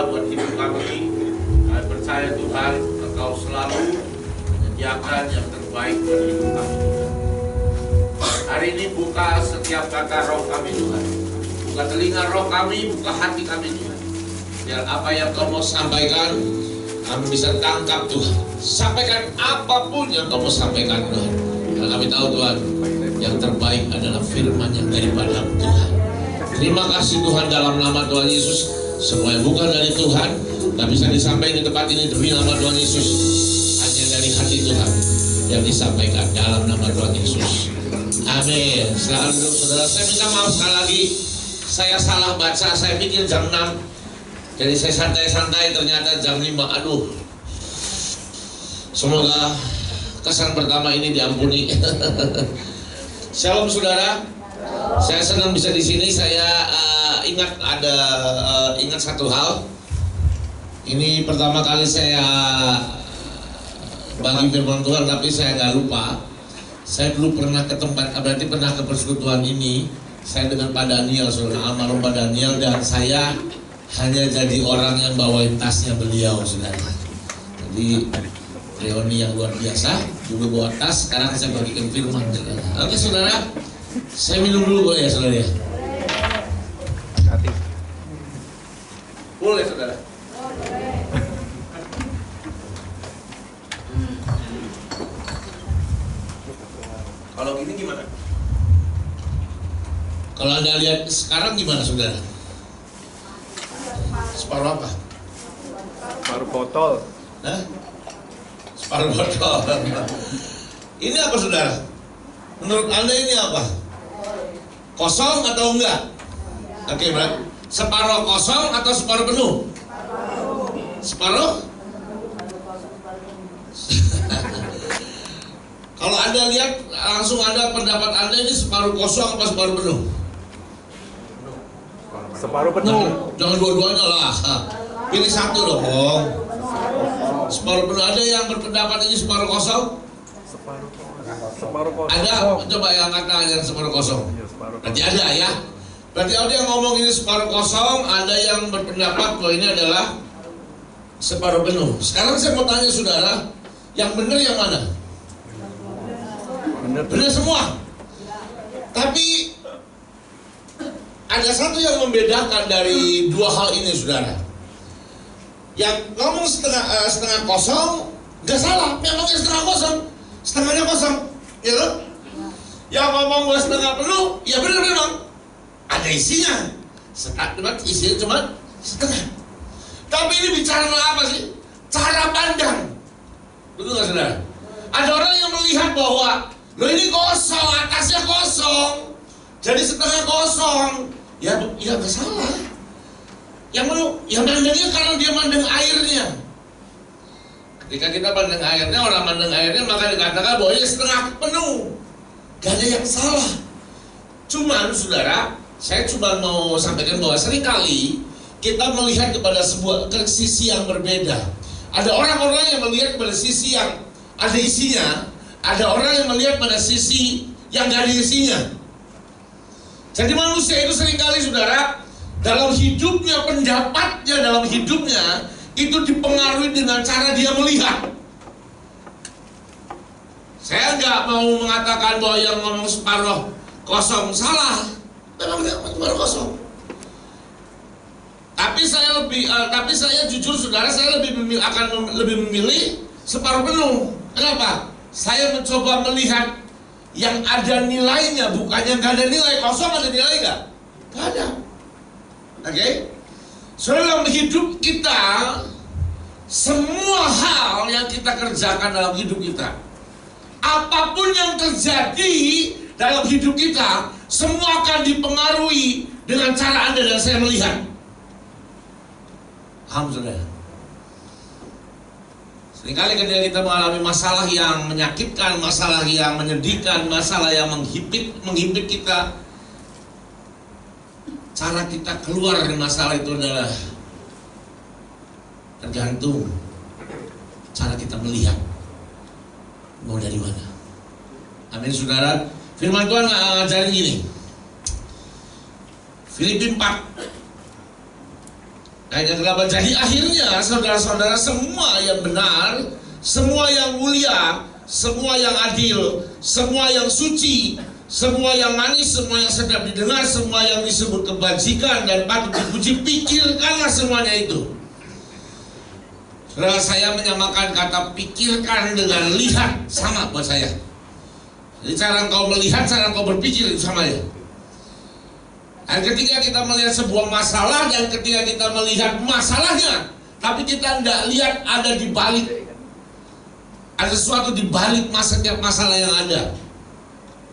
buat hidup kami. Kami percaya Tuhan, Engkau selalu menyediakan yang terbaik buat hidup kami. Hari ini buka setiap kata roh kami Tuhan. Buka telinga roh kami, buka hati kami Tuhan. Biar apa yang Kau mau sampaikan, kami bisa tangkap Tuhan. Sampaikan apapun yang Kau mau sampaikan Tuhan. Karena kami tahu Tuhan, yang terbaik adalah firman yang daripada Tuhan. Terima kasih Tuhan, dalam nama Tuhan Yesus. Semua yang bukan dari Tuhan tak bisa disampaikan di tempat ini demi nama Tuhan Yesus. Hanya dari hati Tuhan yang disampaikan dalam nama Tuhan Yesus. Amin. Silakan duduk saudara. Saya minta maaf sekali lagi. Saya salah baca. Saya pikir jam 6. Jadi saya santai-santai, ternyata jam 5. Aduh. Semoga kesan pertama ini diampuni. Shalom saudara. Saya senang bisa di sini. Saya ingat satu hal. Ini pertama kali saya bagi firman Tuhan, tapi saya nggak lupa. Saya dulu pernah ke tempat, berarti pernah ke persekutuan ini. Saya dengan Pak Daniel, saudara, almarhum Pak Daniel, dan saya hanya jadi orang yang bawain tasnya beliau, saudara. Jadi reuni yang luar biasa, juga bawa tas. Sekarang saya bagikan firman, saudara. Oke saudara, saya minum dulu boleh ya saudara ya? Boleh saudara. Kalau gini gimana? Kalau Anda lihat sekarang gimana saudara? Separuh apa? Separuh botol. Hah? Separuh botol. Ini apa saudara? Menurut Anda ini apa? Kosong atau enggak? Oke, berarti separuh kosong atau separuh penuh? Separuh? Kalau Anda lihat langsung ada pendapat Anda ini separuh kosong atau separuh penuh? Separuh penuh. Jangan dua-duanya lah. Pilih satu dong. Separuh penuh. Ada yang berpendapat ini separuh kosong? Separuh kosong. Ada. Coba yang kata yang separuh kosong. Berarti ada ya. Berarti ada yang ngomong ini separuh kosong. Ada yang berpendapat bahwa ini adalah separuh penuh. Sekarang saya mau tanya saudara, yang benar yang mana? Benar semua. Tapi ada satu yang membedakan dari dua hal ini saudara. Yang ngomong setengah kosong gak salah, memangnya setengah kosong, setengahnya kosong, ya loh. Yang ngomong setengah penuh, ya benar memang ada isinya. Isinya cuma setengah. Tapi ini bicara apa sih? Cara pandang. Betul gak saudara? Ada orang yang melihat bahwa loh ini kosong, atasnya kosong, jadi setengah kosong. Ya gak salah. Yang mandangnya karena dia mandang airnya. Ketika kita mandang airnya, orang mandang airnya, maka dikatakan bahwa ini setengah penuh. Gak ada yang salah. Cuman saudara, saya cuma mau sampaikan bahwa seringkali kita melihat kepada sebuah sisi yang berbeda. Ada orang-orang yang melihat kepada sisi yang ada isinya. Ada orang yang melihat pada sisi yang gak ada isinya. Jadi manusia itu seringkali saudara, dalam hidupnya, pendapatnya dalam hidupnya itu dipengaruhi dengan cara dia melihat. Saya nggak mau mengatakan bahwa yang ngomong separuh kosong salah, memang separuh kosong. Tapi saya jujur saudara, saya akan lebih memilih separuh penuh. Kenapa? Saya mencoba melihat yang ada nilainya, bukannya nggak ada nilai. Kosong ada nilai nggak? Nggak ada. Oke? So dalam hidup kita, semua hal yang kita kerjakan dalam hidup kita, apapun yang terjadi dalam hidup kita, semua akan dipengaruhi dengan cara Anda dan saya melihat. Alhamdulillah. Seringkali ketika kita mengalami masalah yang menyakitkan, masalah yang menyedihkan, masalah yang menghimpit kita, cara kita keluar dari masalah itu adalah tergantung cara kita melihat mau dari mana. Amin saudara. Firman Tuhan ngajarin gini, Filipi 4 Hanya kenapa? Jadi akhirnya saudara-saudara, semua yang benar, semua yang mulia, semua yang adil, semua yang suci, semua yang manis, semua yang sedap didengar, semua yang disebut kebajikan dan patut dipuji, pikirkanlah semuanya itu. Saudara, saya menyamakan kata pikirkan dengan lihat, sama buat saya. Jadi cara engkau melihat, cara engkau berpikir itu sama ya. Dan ketika kita melihat sebuah masalah dan ketika kita melihat masalahnya, tapi kita tidak lihat ada di balik, ada sesuatu di balik setiap masalah yang ada.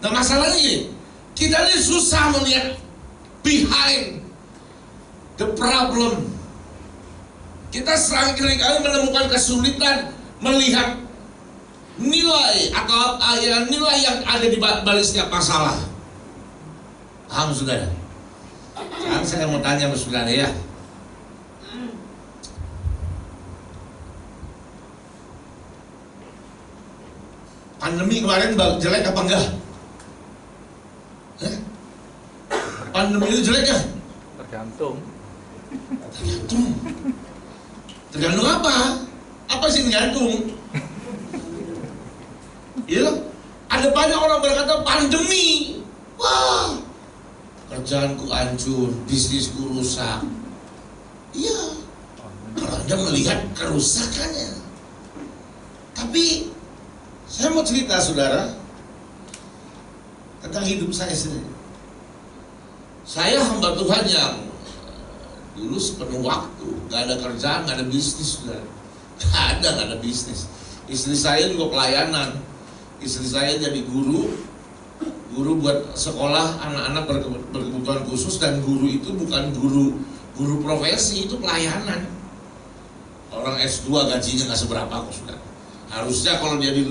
Nah masalahnya ini, kita ini susah melihat behind the problem. Kita seringkali menemukan kesulitan melihat nilai atau nilai yang ada di balik setiap masalah. Paham saudara? Sekarang saya mau tanya sama saudara ya. Pandemi kemarin jelek apa enggak? Pandemi itu jelek ya? Tergantung. Tergantung apa? Apa sih tergantung? Ya, ada banyak orang berkata pandemi. Wah, kerjaanku hancur, bisnisku rusak. Iya, kalau Anda melihat kerusakannya. Tapi saya mau cerita saudara tentang hidup saya sendiri. Saya hamba Tuhan yang dulu sepenuh waktu, gak ada kerjaan, gak ada bisnis, saudara. Gak ada bisnis. Istri saya juga pelayanan. Istri saya jadi guru buat sekolah anak-anak berkebutuhan khusus, dan guru itu bukan guru profesi, itu pelayanan. Orang S2 gajinya gak seberapa kok, saudara. Harusnya kalau dia di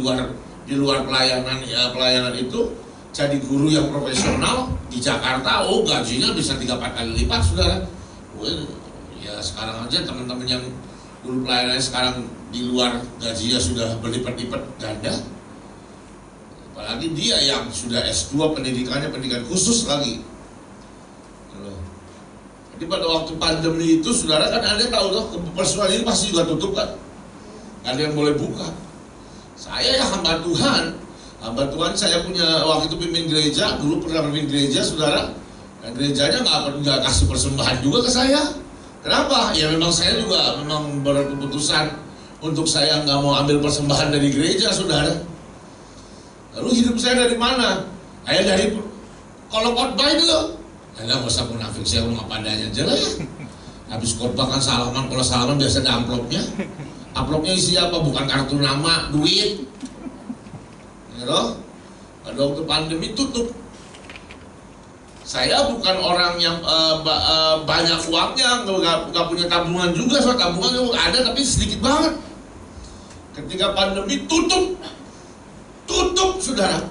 luar pelayanan itu jadi guru yang profesional di Jakarta, gajinya bisa 3-4 kali lipat, saudara. Ya sekarang aja teman-teman yang dulu pelayanan sekarang di luar gajinya sudah berlipat-lipat ganda, apalagi dia yang sudah S2 pendidikannya pendidikan khusus lagi. Jadi pada waktu pandemi itu saudara kan Anda tahu toh, persoalan ini pasti juga tutup kan, gak ada yang boleh buka. Saya ya hamba Tuhan saya punya waktu itu pimpin gereja, dulu pernah pimpin gereja saudara. Dan gerejanya nggak kasih persembahan juga ke saya. Kenapa? Ya memang saya juga memang berkeputusan untuk saya nggak mau ambil persembahan dari gereja, saudara. Lalu hidup saya dari mana? Saya dari kalau khotbah itu, nggak usah munafik, saya mau apa adanya aja lah ya. Habis khotbah kan salaman, kalau salaman biasa ada amplopnya. Amplopnya isi apa? Bukan kartu nama, duit. Ya loh. Pada waktu pandemi tutup. Saya bukan orang yang banyak uangnya, nggak punya tabungan juga, soal tabungan ada tapi sedikit banget. Ketika pandemi tutup, saudara.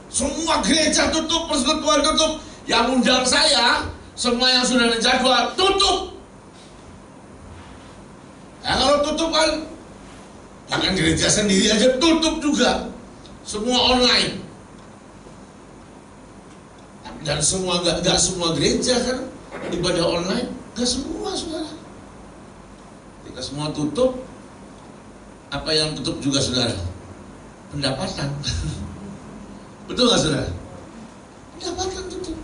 Semua gereja tutup, persekutuan tutup. Yang undang saya, semua yang sudah ada jadwal tutup. Ya kalau tutup kan, bahkan gereja sendiri aja tutup juga, semua online. Dan semua nggak semua gereja kan ibadah online, nggak semua saudara. Ketika semua tutup, apa yang tutup juga saudara? Pendapatan. Betul nggak saudara? Pendapatan tutup.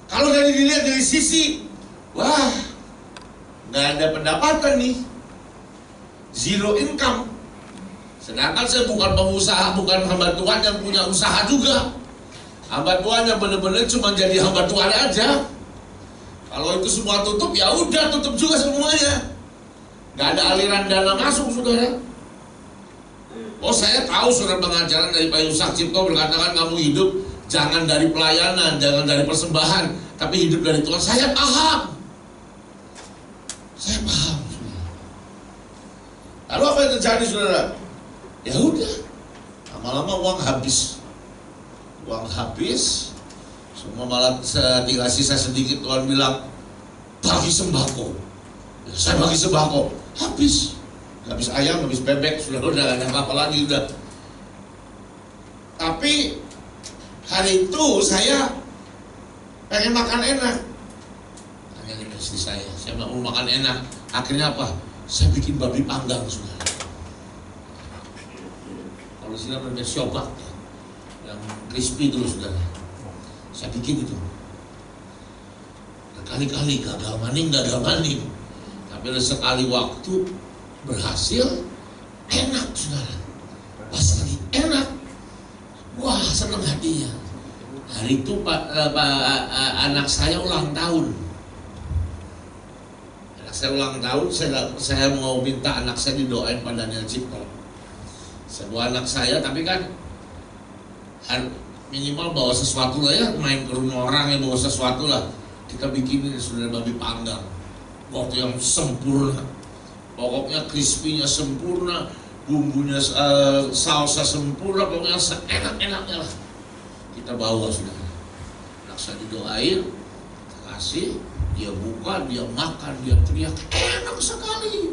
Kalau dilihat dari sisi, wah, nggak ada pendapatan nih, zero income. Sedangkan saya bukan pengusaha, bukan hamba Tuhan yang punya usaha juga. Hamba Tuhan yang benar-benar cuma jadi hamba Tuhan aja. Kalau itu semua tutup, ya udah tutup juga semuanya. Gak ada aliran dana masuk, saudara. Saya tahu surat pengajaran dari Pak Yusak Cipto berkatakan kamu hidup jangan dari pelayanan, jangan dari persembahan, tapi hidup dari Tuhan. Saya paham. Saudara. Lalu apa yang terjadi, saudara? Ya udah, lama-lama uang habis, semua malah tinggal sisa sedikit. Tuhan bilang bagi sembako, ya, saya bagi sembako, habis ayam, habis bebek, sudah gak ada apa-apa lagi udah. Tapi hari itu saya pengen makan enak, istri saya mau makan enak. Akhirnya apa? Saya bikin babi panggang, saudara. Kalau sini namanya siobak, yang crispy dulu, saudara. Saya bikin itu. Kali-kali gagal maning. Tapi ada sekali waktu berhasil, enak, saudara. Pas lagi enak, wah seneng hatinya. Hari itu anak saya ulang tahun. Saya mau minta anak saya didoain pada Daniel Cipto. Sebuah anak saya, tapi kan minimal bawa sesuatu lah ya, main ke rumah orang yang bawa sesuatu lah. Kita bikinin saudara babi panggang, waktu yang sempurna, pokoknya crispy-nya sempurna, bumbunya sausnya sempurna, pokoknya seenak-enaknya lah. Kita bawa saudara. Anak saya didoain, kasih. Dia buka, dia makan, dia teriak, enak sekali.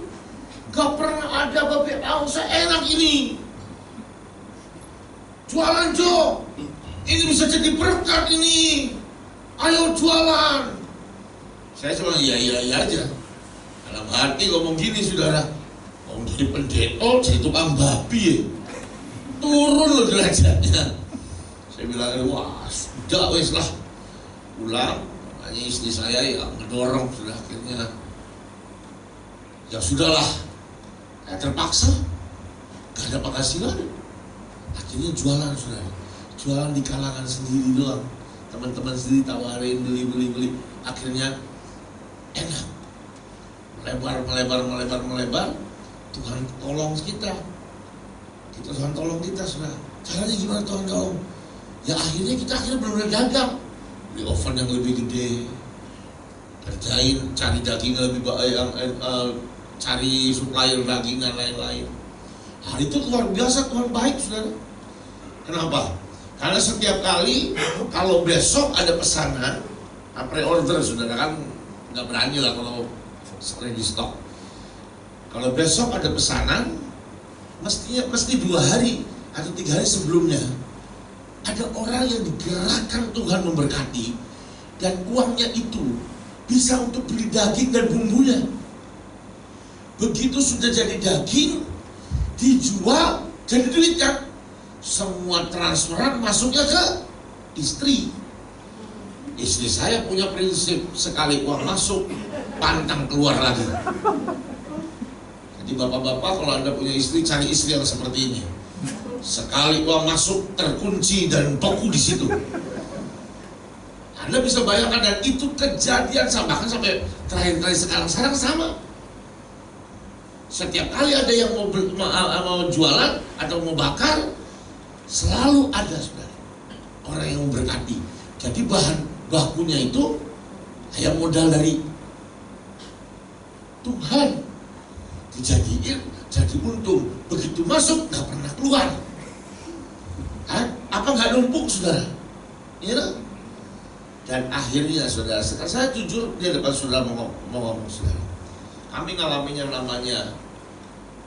Gak pernah ada babi panggang seenak ini. Jualan Jo, ini bisa jadi berkat ini. Ayo jualan. Saya cuma iya aja. Dalam hati ngomong gini, saudara. Mau jadi pendeta, jadi tukang babi ya. Turun loh derajatnya. Saya bilang, wah sudah wes lah. Pulang. Hanya istri saya yang ngedorong, sudah akhirnya ya sudahlah, terpaksa, gak ada penghasilan, akhirnya jualan, saudara. Jualan di kalangan sendiri doang, teman-teman sendiri tawarin beli, akhirnya enak, melebar. Tuhan tolong kita Tuhan tolong kita, saudara. Caranya gimana Tuhan tolong? Ya akhirnya kita benar-benar dagang. Beli oven yang lebih gede, kerjain, cari daging lebih cari supplier daging dan lain-lain. Hari itu luar biasa, Tuhan baik, saudara. Kenapa? Karena setiap kali kalau besok ada pesanan, pre-order, saudara, kan nggak berani lah kalau ready stock. Kalau besok ada pesanan, mesti 2 hari atau 3 hari sebelumnya. Ada orang yang digerakkan Tuhan memberkati, dan uangnya itu bisa untuk beli daging dan bumbunya. Begitu sudah jadi daging, dijual jadi duit kan. Semua transferan masuknya ke istri. Istri saya punya prinsip, sekali uang masuk, pantang keluar lagi. Jadi bapak-bapak, kalau Anda punya istri, cari istri yang seperti ini. Sekali uang masuk, terkunci dan beku di situ. Anda bisa bayangkan, dan itu kejadian bahkan sampai terakhir sekarang sama. Setiap kali ada yang mau jualan atau mau bakar, selalu ada, saudara, orang yang memberkati. Jadi bahan bakunya itu hanya modal dari Tuhan, dijadiin jadi untung. Begitu masuk nggak pernah keluar. Apa nggak numpuk, saudara? Ya. Dan akhirnya, saudara, sekarang saya jujur di depan saudara mau ngomong, saudara. Kami ngalamin yang namanya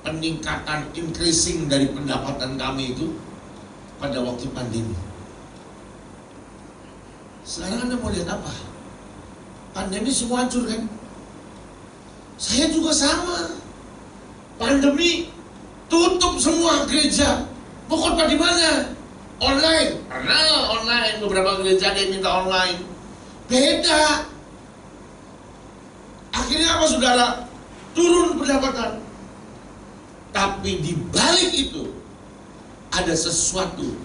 peningkatan, increasing dari pendapatan kami itu pada waktu pandemi. Sekarang Anda mau lihat apa? Pandemi semua hancur kan? Saya juga sama. Pandemi tutup semua gereja. Mau khotbah di mana? Online. Pernah online, beberapa gereja ada yang minta online. Beda. Akhirnya apa, saudara? Turun pendapatan. Tapi di balik itu ada sesuatu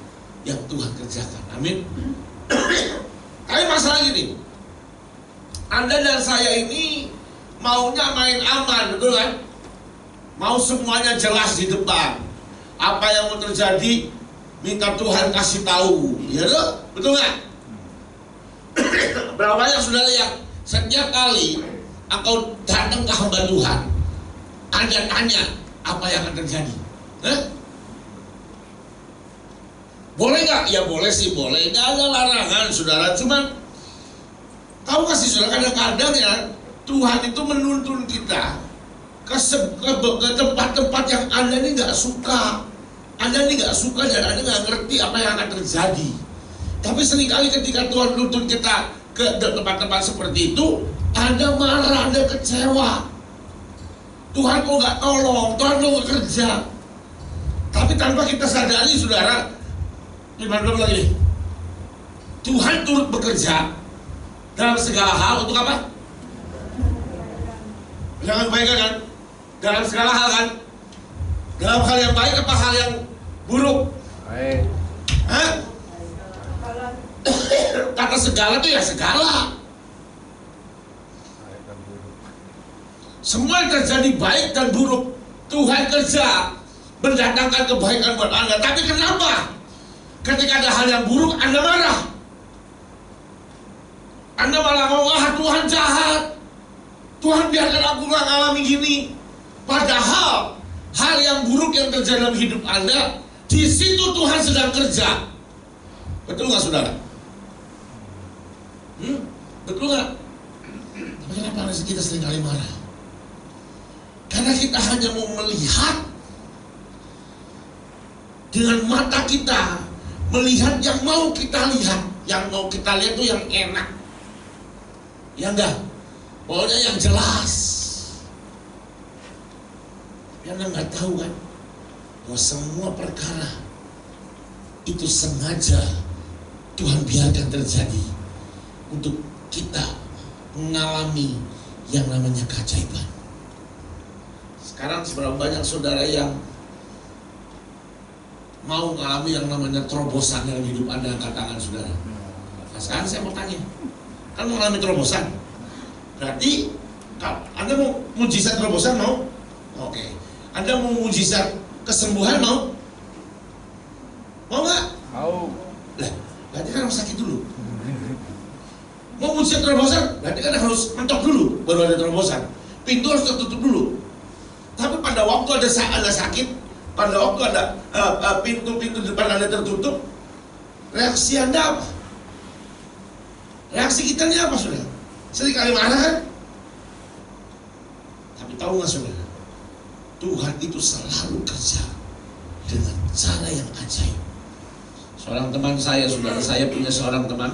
yang Tuhan kerjakan. Amin. Tapi masalah gini, Anda dan saya ini maunya main aman, betul kan? Mau semuanya jelas di depan. Apa yang mau terjadi, minta Tuhan kasih tahu, ya loh, betul nggak? Berapa banyak saudara yang setiap kali engkau datang ke hamba Tuhan, Anda tanya apa yang akan terjadi? Boleh nggak? Ya boleh sih, boleh. Nggak ada larangan, saudara. Cuman tahu nggak sih, saudara, kadang-kadang ya Tuhan itu menuntun kita ke tempat-tempat yang Anda ini nggak suka. Anda ini nggak suka dan Anda nggak ngerti apa yang akan terjadi. Tapi seringkali ketika Tuhan menuntun kita ke tempat-tempat seperti itu, Anda marah, Anda kecewa. Tuhan kok nggak tolong, Tuhan kok nggak kerja. Tapi tanpa kita sadari, saudara, gimana lagi? Tuhan turut bekerja dalam segala hal untuk apa? Jangan kebaikan kan? Dalam segala hal kan? Dalam hal yang baik apa hal yang buruk? Baik. Hah? Kata segala itu ya segala. Semua yang terjadi baik dan buruk, Tuhan kerja mendatangkan kebaikan buat Anda. Tapi kenapa ketika ada hal yang buruk Anda marah? Anda malah ngomong, ah Tuhan jahat, Tuhan biarkan aku nggak ngalami gini. Padahal hal yang buruk yang terjadi dalam hidup Anda, di situ Tuhan sedang kerja. Betul nggak, saudara? Betul nggak? Tapi kenapa kita sering kali marah? Karena kita hanya mau melihat dengan mata kita, melihat yang mau kita lihat. Yang mau kita lihat itu yang enak, ya enggak? Pokoknya yang jelas. Anda nggak tahu kan bahwa semua perkara itu sengaja Tuhan biarkan terjadi untuk kita mengalami yang namanya keajaiban. Sekarang seberapa banyak saudara yang mau mengalami yang namanya terobosan dalam hidup Anda? Angkat tangan, saudara. Nah, sekarang saya mau tanya, kan mau mengalami terobosan, berarti Anda mau mujizat terobosan, mau? Oke. Anda mau mujizat kesembuhan, mau? Mau nggak? Mau. Lah, berarti kan harus sakit dulu. Mau mujizat terobosan, berarti kan harus mentok dulu baru ada terobosan. Pintu harus tertutup dulu. Tapi pada waktu ada sakit, pada waktu ada pintu-pintu depan Anda tertutup, reaksi Anda apa? Reaksi kita ini apa, saudara? Sering kali marah kan? Tapi tahu nggak, saudara? Tuhan itu selalu kerja dengan cara yang ajaib. Seorang teman saya, saudara, saya punya seorang teman,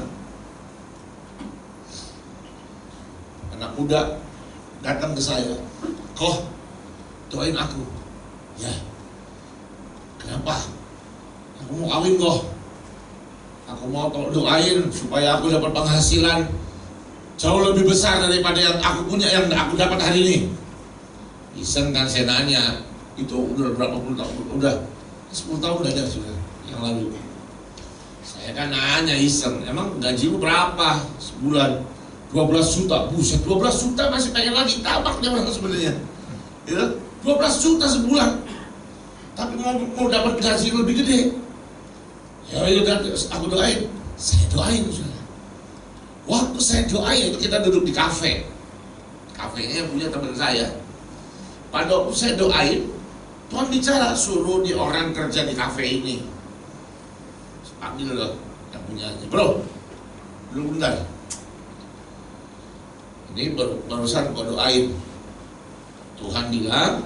anak muda, datang ke saya, "Koh, doain aku." "Ya, kenapa?" "Aku mau kawin, kok. Aku mau doain supaya aku dapat penghasilan jauh lebih besar daripada yang aku punya, yang aku dapat hari ini." Iseng kan saya nanya, itu udah berapa puluh tahun? Udah 10 tahun ada sudah yang lalu. Saya kan nanya iseng, "Emang gajimu berapa sebulan?" 12 juta. Buset, 12 juta masih pengen lagi, tabaknya orang sebenarnya. Ya, 12 juta sebulan. Tapi mau dapat gaji lebih gede. Ya udah, aku doain. Saya doain, saudara. Waktu saya doain itu kita duduk di kafe. Kafenya punya teman saya. Pada waktu saya doain, Tuhan bicara, suruh di orang kerja di kafe ini. Panggil loh yang punyanya. "Bro, dulu bentar. Ini barusan gua doain. Tuhan bilang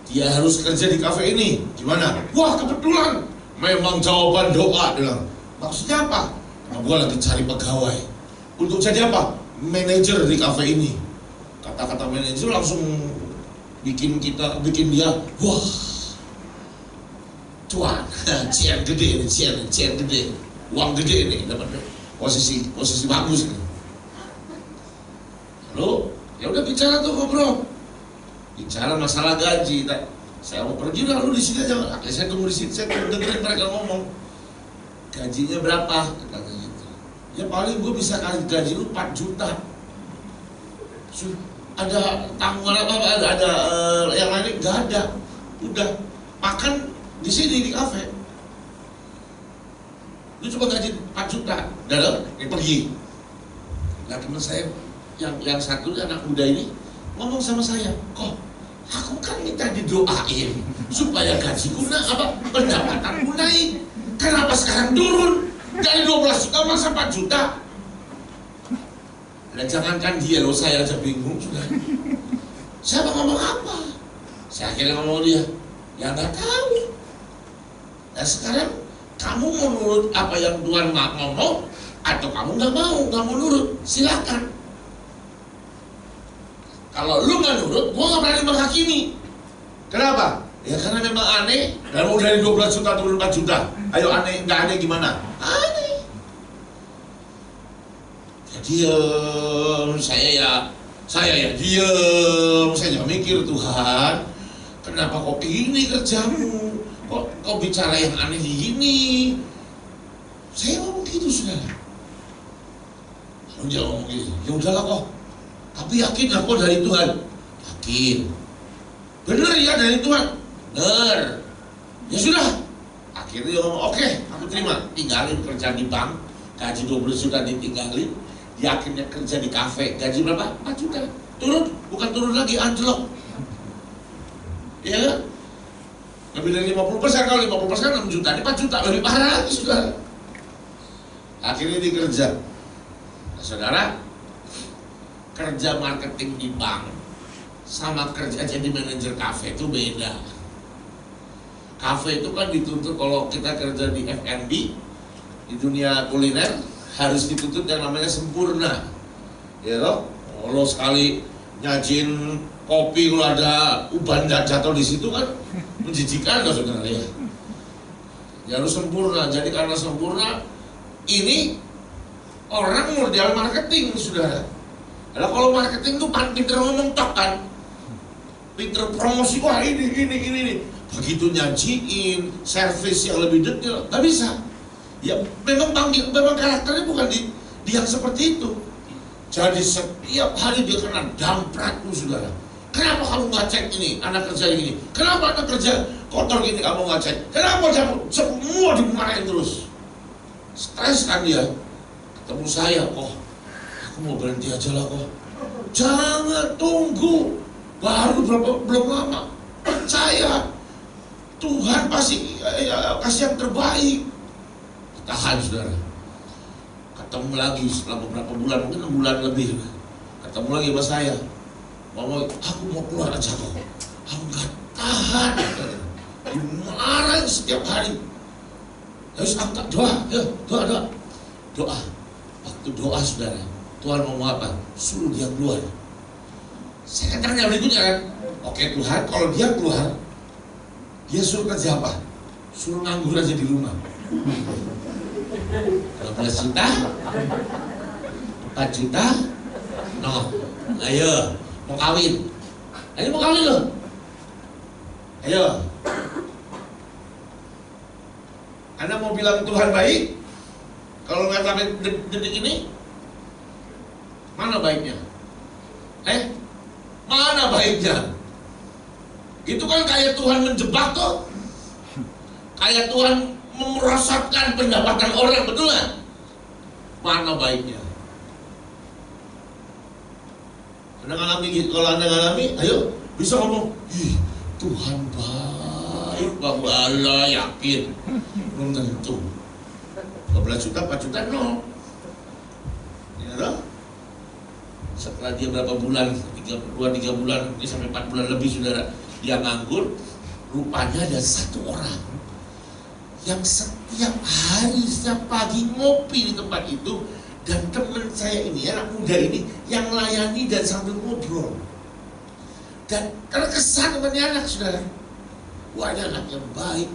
dia harus kerja di kafe ini." "Gimana?" "Wah, kebetulan. Memang jawaban doa." Dia bilang. "Maksudnya apa?" "Nah, gua lagi cari pegawai. Untuk jadi apa? Manajer di kafe ini." Kata-kata manajer langsung bikin dia, wah, cuan, cian gede ini, cian gede, uang gede ini, dapat posisi bagus. Lalu ya udah bicara tuh, bro, bicara masalah gaji. Saya mau pergi, lalu di sini aja. Akhirnya saya tunggu di sini, saya dengerin mereka ngomong. "Gajinya berapa?" Katanya gitu. "Ya paling gue bisa kasih gaji lu 4 juta. Ada tanggungan apa? Ada yang lain? Nggak ada. Udah makan di sini di kafe. Lu coba gaji 4 juta. Udah, pergi." Nah, teman saya yang satu anak muda ini ngomong sama saya, "Kok aku kan minta didoain supaya gajiku pendapatanku naik. Kenapa sekarang turun dari 12 juta masa 4 juta?" Dan jangankan dia loh, saya aja bingung sudah. Saya mau ngomong apa? Saya akhirnya ngomong dia, "Ya nggak tahu. Nah sekarang kamu mau nurut apa yang Tuhan ngomong, atau kamu nggak mau nurut? Silakan." Kalau lu nggak nurut, gue nggak berani menghakimi. Kenapa? Ya karena memang aneh. Dan mau dari 12 juta turun 4 juta. Ayo aneh, nggak aneh gimana? Aneh. Ya diem, saya ya diem. Saya jangan mikir, Tuhan, kenapa kok ini kerjamu? Kok bicara yang aneh gini? Saya ngomong gitu, saudara. Dia ngomong gitu, ya udahlah kok. Tapi yakin aku dari Tuhan? Yakin. Bener ya dari Tuhan? Bener. Ya sudah. Akhirnya dia ngomong, oke, aku terima. Tinggalin kerja di bank, gaji 12 juta ditinggalin. Dia akhirnya kerja di kafe, gaji berapa? 4 juta. Turun, bukan turun lagi, anjlok. Iya kan? Lebih dari 50%, kalau 50% 6 juta, ini 4 juta, lebih parah lagi, saudara. Akhirnya dia kerja. Nah, saudara, kerja marketing di bank sama kerja jadi manajer kafe itu beda. Kafe itu kan dituntut, kalau kita kerja di F&B, di dunia kuliner, harus dituntut yang namanya sempurna. Ya loh, kalau sekali nyajin kopi kalau ada uban jatuh di situ kan menjijikan loh, saudara ya. Ya harus sempurna. Jadi karena sempurna, ini orang modal marketing, saudara. Nah, kalau marketing tuh pinter ngomong tok kan, pinter promosi, wah ini. Begitu nyajiin servis yang lebih detail, nggak bisa. Ya memang karakternya bukan di yang seperti itu. Jadi setiap hari dia kena damprat tuh, saudara. Kenapa kamu nggak cek ini, anak kerja gini? Kenapa anak kerja kotor gini kamu nggak cek? Kenapa semua dimarahin terus? Stres kan dia. Ketemu saya, aku mau berhenti aja lah kok. Jangan tunggu, baru belum lama. Percaya, Tuhan pasti kasih yang terbaik. Tahan, saudara. Ketemu lagi setelah beberapa bulan, mungkin 6 bulan lebih. Ketemu lagi sama saya. Aku mau keluar aja kok. Aku nggak tahan. Dimarahin setiap hari. Harus angkat doa, ya doa. Waktu doa, saudara, Tuhan mau apa? Suruh dia keluar. Saya tanya berikutnya kan, oke Tuhan, kalau dia keluar, dia suruh kerja apa? Suruh nganggur aja di rumah. 12 juta, 4 juta, no, ayo, mau kawin. Ini mau kawin loh. Ayo. Anda mau bilang Tuhan baik? Kalau nggak sampai detik ini, mana baiknya? Mana baiknya? Itu kan kayak Tuhan menjebak tuh. Kayak Tuhan merosotkan pendapatan orang, betul nggak? Mana baiknya? Anda ngalami, kalau Anda ngalami, ayo bisa ngomong, Tuhan baik, Bapak Allah, yakin. Belum tentu. 12 juta, 4 juta, no. Ya loh. Setelah dia berapa bulan, 2-3 bulan, ini sampai 4 bulan lebih, saudara, dia nganggur. Rupanya ada satu orang yang setiap hari, setiap pagi ngopi di tempat itu. Dan teman saya ini, anak muda ini, yang layani dan sambil ngobrol. Dan terkesan dengan anak, saudara. Wah, ada anak yang baik,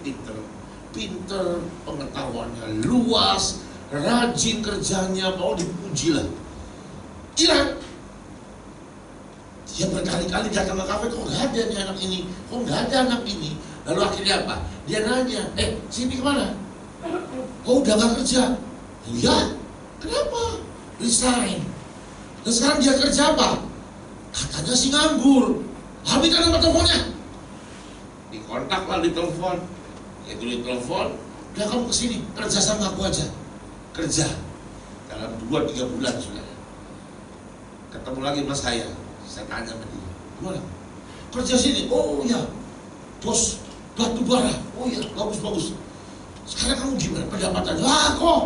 pinter, pengetahuannya luas, rajin kerjanya, mau dipuji lah. Hilang. Dia berkali-kali datang ke kafe, kok nggak ada nih anak ini, kok nggak ada anak ini. Lalu akhirnya apa? Dia nanya, sini kemana? Oh, udah nggak kerja. Oh ya, kenapa? Resign. Dan sekarang dia kerja apa? Katanya sih nganggur. Habis kan nomor teleponnya. Dikontak lah, ditelepon. Itu ditelepon, udah kamu kesini, kerja sama aku aja. Kerja. Dalam 2-3 bulan, sudah. Ketemu lagi sama saya tanya sama dia, gimana? Kerja sini? Oh ya, bos, batu bara. Oh ya, bagus. Sekarang kamu gimana pendapatannya? Kok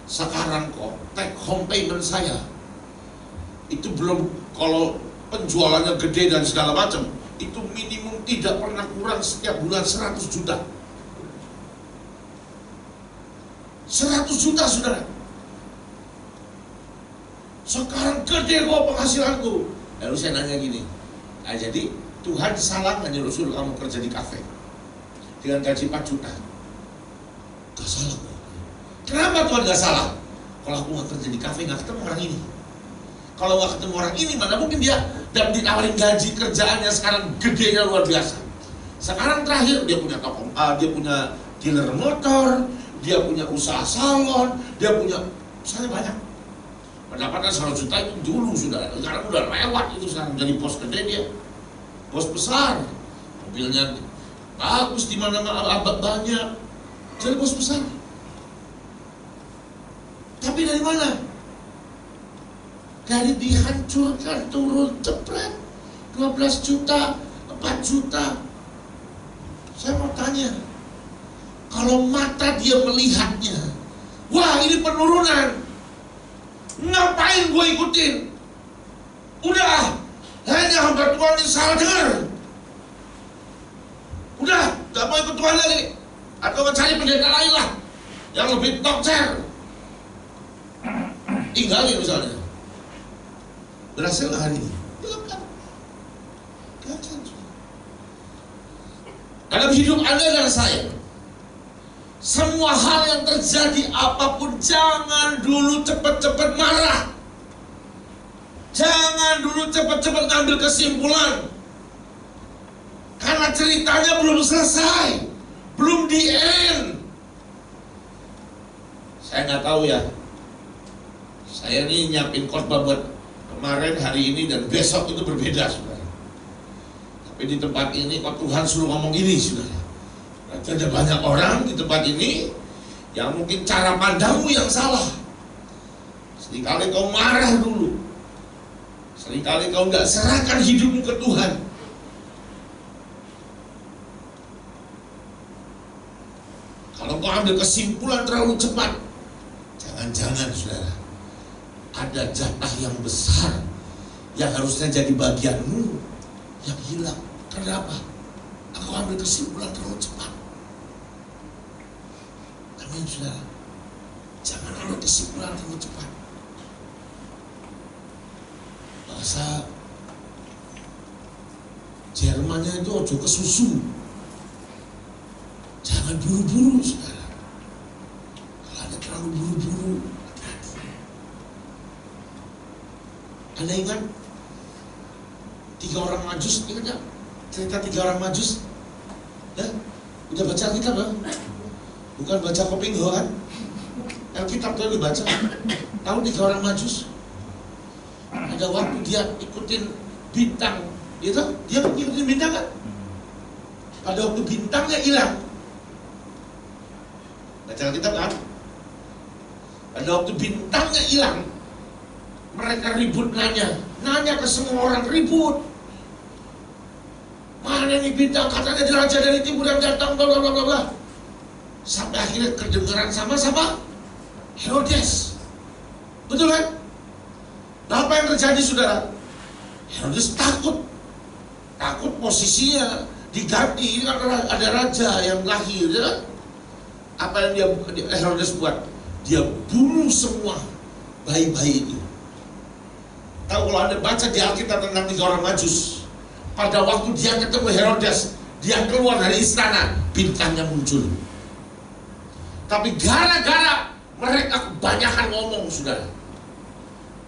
sekarang kok take home payment saya itu belum, kalau penjualannya gede dan segala macam, itu minimum tidak pernah kurang setiap bulan 100 juta. 100 juta, saudara. Sekarang gede kok penghasilanku. Lalu saya nanya gini, nah, jadi Tuhan salah nggak nyuruh kamu kerja di kafe dengan gaji 4 juta? Gak salah. Kenapa Tuhan gak salah? Kalau aku gak kerja di kafe gak ketemu orang ini. Kalau gak ketemu orang ini, mana mungkin dia dapat ditawarin gaji kerjaannya sekarang gedenya luar biasa. Sekarang terakhir dia punya toko, dia punya dealer motor, dia punya usaha salon, dia punya usahanya banyak. Pendapatan 100 juta itu dulu sudah, sekarang udah lewat itu, sekarang jadi bos gede dia, bos besar, mobilnya bagus di mana-mana, banyak, jadi bos besar. Tapi dari mana? Dari dihancurkan, turun, jepret 12 juta, 4 juta. Saya mau tanya, kalau mata dia melihatnya, wah ini penurunan, ngapain gue ikutin? Udah, hanya hamba Tuhan yang salah dengar. Udah, gak mau ikut Tuhan lagi. Atau mencari pendeta lain lah yang lebih top chair. Tinggalin misalnya. Berhasil nggak hari ini? Belum kan? Gagal. Dalam hidup Anda dan saya, semua hal yang terjadi apapun, jangan dulu cepat-cepat marah. Jangan dulu cepat-cepat ngambil kesimpulan. Karena ceritanya belum selesai, belum di end. Saya nggak tahu ya. Saya ini nyiapin khotbah buat kemarin, hari ini, dan besok itu berbeda, saudara. Tapi di tempat ini kok Tuhan suruh ngomong gini, saudara. Berarti ada banyak orang di tempat ini yang mungkin cara pandangmu yang salah. Seringkali kau marah dulu. Seringkali kau nggak serahkan hidupmu ke Tuhan. Kalau kau ambil kesimpulan terlalu cepat, jangan-jangan, saudara, ada jatah yang besar yang harusnya jadi bagianmu yang hilang. Kenapa? Aku ambil kesimpulan terlalu cepat. Amin, saudara. Jangan ambil kesimpulan terlalu cepat. Bahasa Jermannya itu ojo kesusu. Jangan buru-buru, saudara. Kalau ada terlalu buru-buru, Anda ingat 3 orang Majus? Ingat gak? Cerita 3 orang Majus? Ya? Udah baca Alkitab ya? Bukan baca Kopingho kan? Alkitab tuh dibaca. Tahu 3 orang Majus? Ada waktu dia ikutin bintang, gitu? Dia ikutin bintang kan? Pada waktu bintangnya hilang, baca Alkitab kan? Pada waktu bintangnya hilang, mereka ribut nanya ke semua orang, ribut. Mana nih bintang, katanya dia raja dari timur yang datang, bla bla bla bla. Sampai akhirnya kedengaran sama Herodes. Betul kan? Nah, apa yang terjadi, saudara? Herodes takut posisinya diganti. Ini kan ada raja yang lahir, ya kan? Apa yang Herodes buat? Dia bunuh semua bayi-bayi itu. Tahu kalau Anda baca di Alkitab tentang 3 orang Majus, pada waktu dia ketemu Herodes, dia keluar dari istana, bintangnya muncul. Tapi gara-gara mereka kebanyakan ngomong, saudara,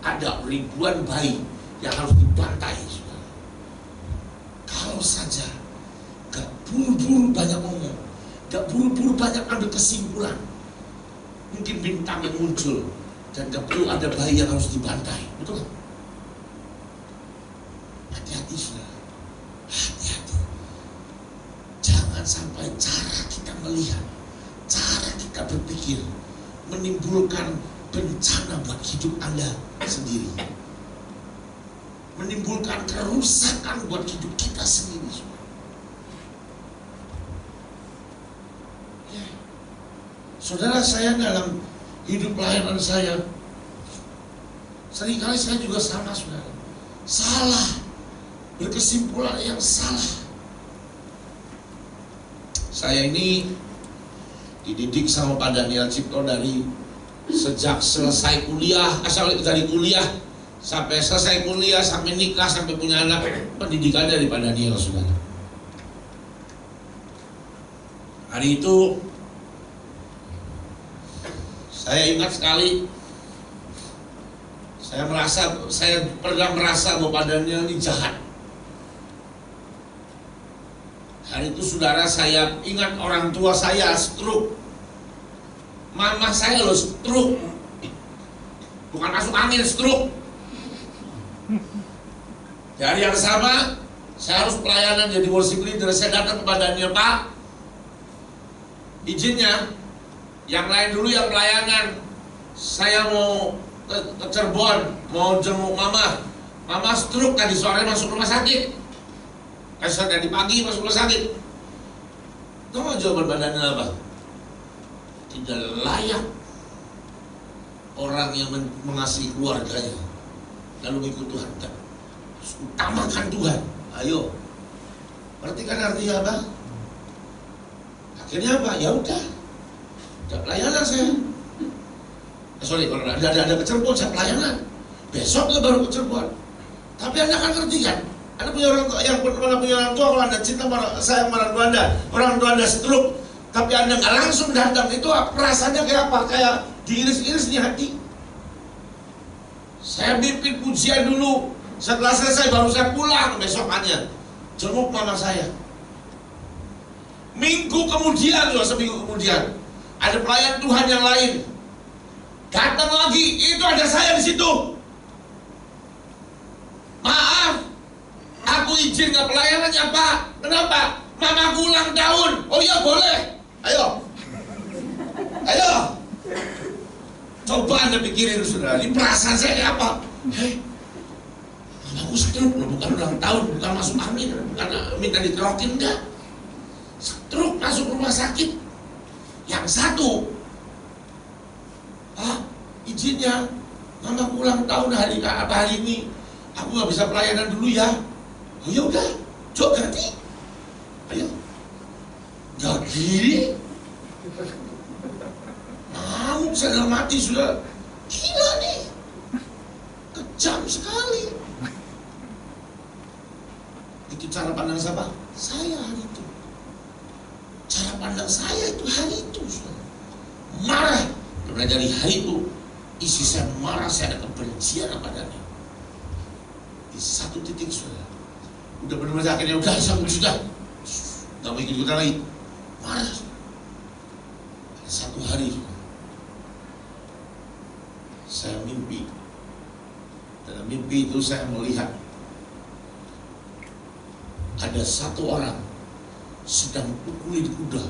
ada ribuan bayi yang harus dibantai, saudara. Kalau saja gak buru-buru banyak ngomong, gak buru-buru banyak ambil kesimpulan, mungkin bintangnya muncul dan gak perlu ada bayi yang harus dibantai. Betul kan? Hati-hati, saudara. Hati-hati. Jangan sampai cara kita melihat, cara kita berpikir menimbulkan bencana buat hidup Anda sendiri, menimbulkan kerusakan buat hidup kita sendiri. Ya. Saudara, saya dalam hidup pelayanan saya, seringkali saya juga sama, saudara. Salah, berkesimpulan yang salah. Saya ini dididik sama Pak Daniel Cipto dari sejak selesai kuliah, asal dari kuliah sampai selesai kuliah, sampai nikah, sampai punya anak, pendidikan daripada Daniel, saudara. Hari itu saya ingat sekali, saya pernah merasa bahwa Daniel ini jahat. Hari itu saudara, saya ingat orang tua saya stroke. Mama saya loh stroke. Bukan masuk angin, stroke. Di hari yang sama, saya harus pelayanan jadi worship leader. Saya datang kepada Daniel, Pak, izinnya, yang lain dulu yang pelayanan. Saya mau ke Cirebon, mau jenguk mama. Mama stroke, tadi sore masuk rumah sakit. Tadi pagi masuk rumah sakit. Tahu jawaban badannya apa? Tidak layak orang yang mengasihi keluarganya lalu mengikut Tuhan. Utamakan Tuhan. Ayo. Berarti kan artinya apa? Akhirnya apa? Ya udah. Udah pelayanan saya. Kalau ada ke Cirebon saya pelayanan. Besoknya baru ke Cirebon. Tapi Anda kan ngerti kan? Anda punya orang tua, yang pernah punya orang tua, kalau Anda cinta sayang orang tua Anda stroke, tapi Anda nggak langsung datang, itu perasaannya kayak apa? Kayak diiris-iris di hati. Saya bimbing pujian dulu, setelah selesai baru saya pulang besokannya, jenguk mama saya. Minggu kemudian, seminggu kemudian, ada pelayan Tuhan yang lain datang lagi, itu ada saya di situ. Maaf, aku izin ke pelayanannya, Pak. Kenapa? Mamaku ulang tahun. Oh iya, boleh. Ayo. Coba Anda pikirin, saudara, ini perasaan saya kayak apa? Mamaku stroke, bukan ulang tahun, bukan masuk angin, bukan minta diterokin, enggak. Stroke masuk rumah sakit. Yang satu, Pak, izinnya, mamaku ulang tahun hari ini. Aku nggak bisa pelayanan dulu ya. Oh ya udah, coba ganti. Ayo. Gak gini. Ngamuk saya dalam hati sudah. Gila nih. Kejam sekali. Itu cara pandang siapa? Saya hari itu. Cara pandang saya itu hari itu, saudara. Marah. Karena dari hari itu isi saya marah, saya ada kebencian padanya. Di satu titik, saudara, udah benar-benar akhirnya udah sudah nggak mau ikut-ikutan lagi, marah. Ada satu hari saya mimpi. Dalam mimpi itu saya melihat ada satu orang sedang pukuli kuda,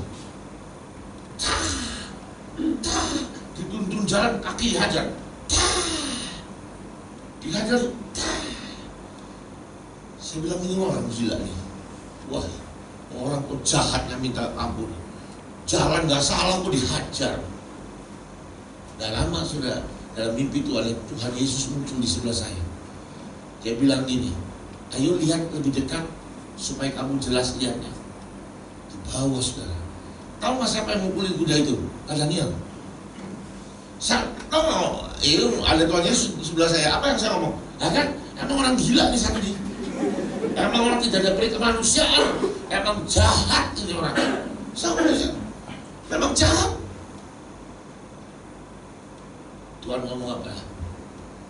dituntun jalan, kaki dihajar, dihajar. Saya bilang ini orang gila nih. Wah, orang kok jahatnya minta ampun. Jalan gak salah kok dihajar. Gak lama sudah dalam mimpi itu ada Tuhan Yesus muncul di sebelah saya. Dia bilang gini, ayo lihat lebih dekat supaya kamu jelas lihatnya. Di bawah, saudara. Tahu nggak siapa yang mukulin kuda itu? Daniel. Tahu itu ada Tuhan Yesus di sebelah saya. Apa yang saya ngomong? Ya kan, emang orang gila nih satu ini. Emang orang tidak ada kemanusiaan, emang jahat ini orang. Sama saja, memang jahat. Tuhan ngomong apa?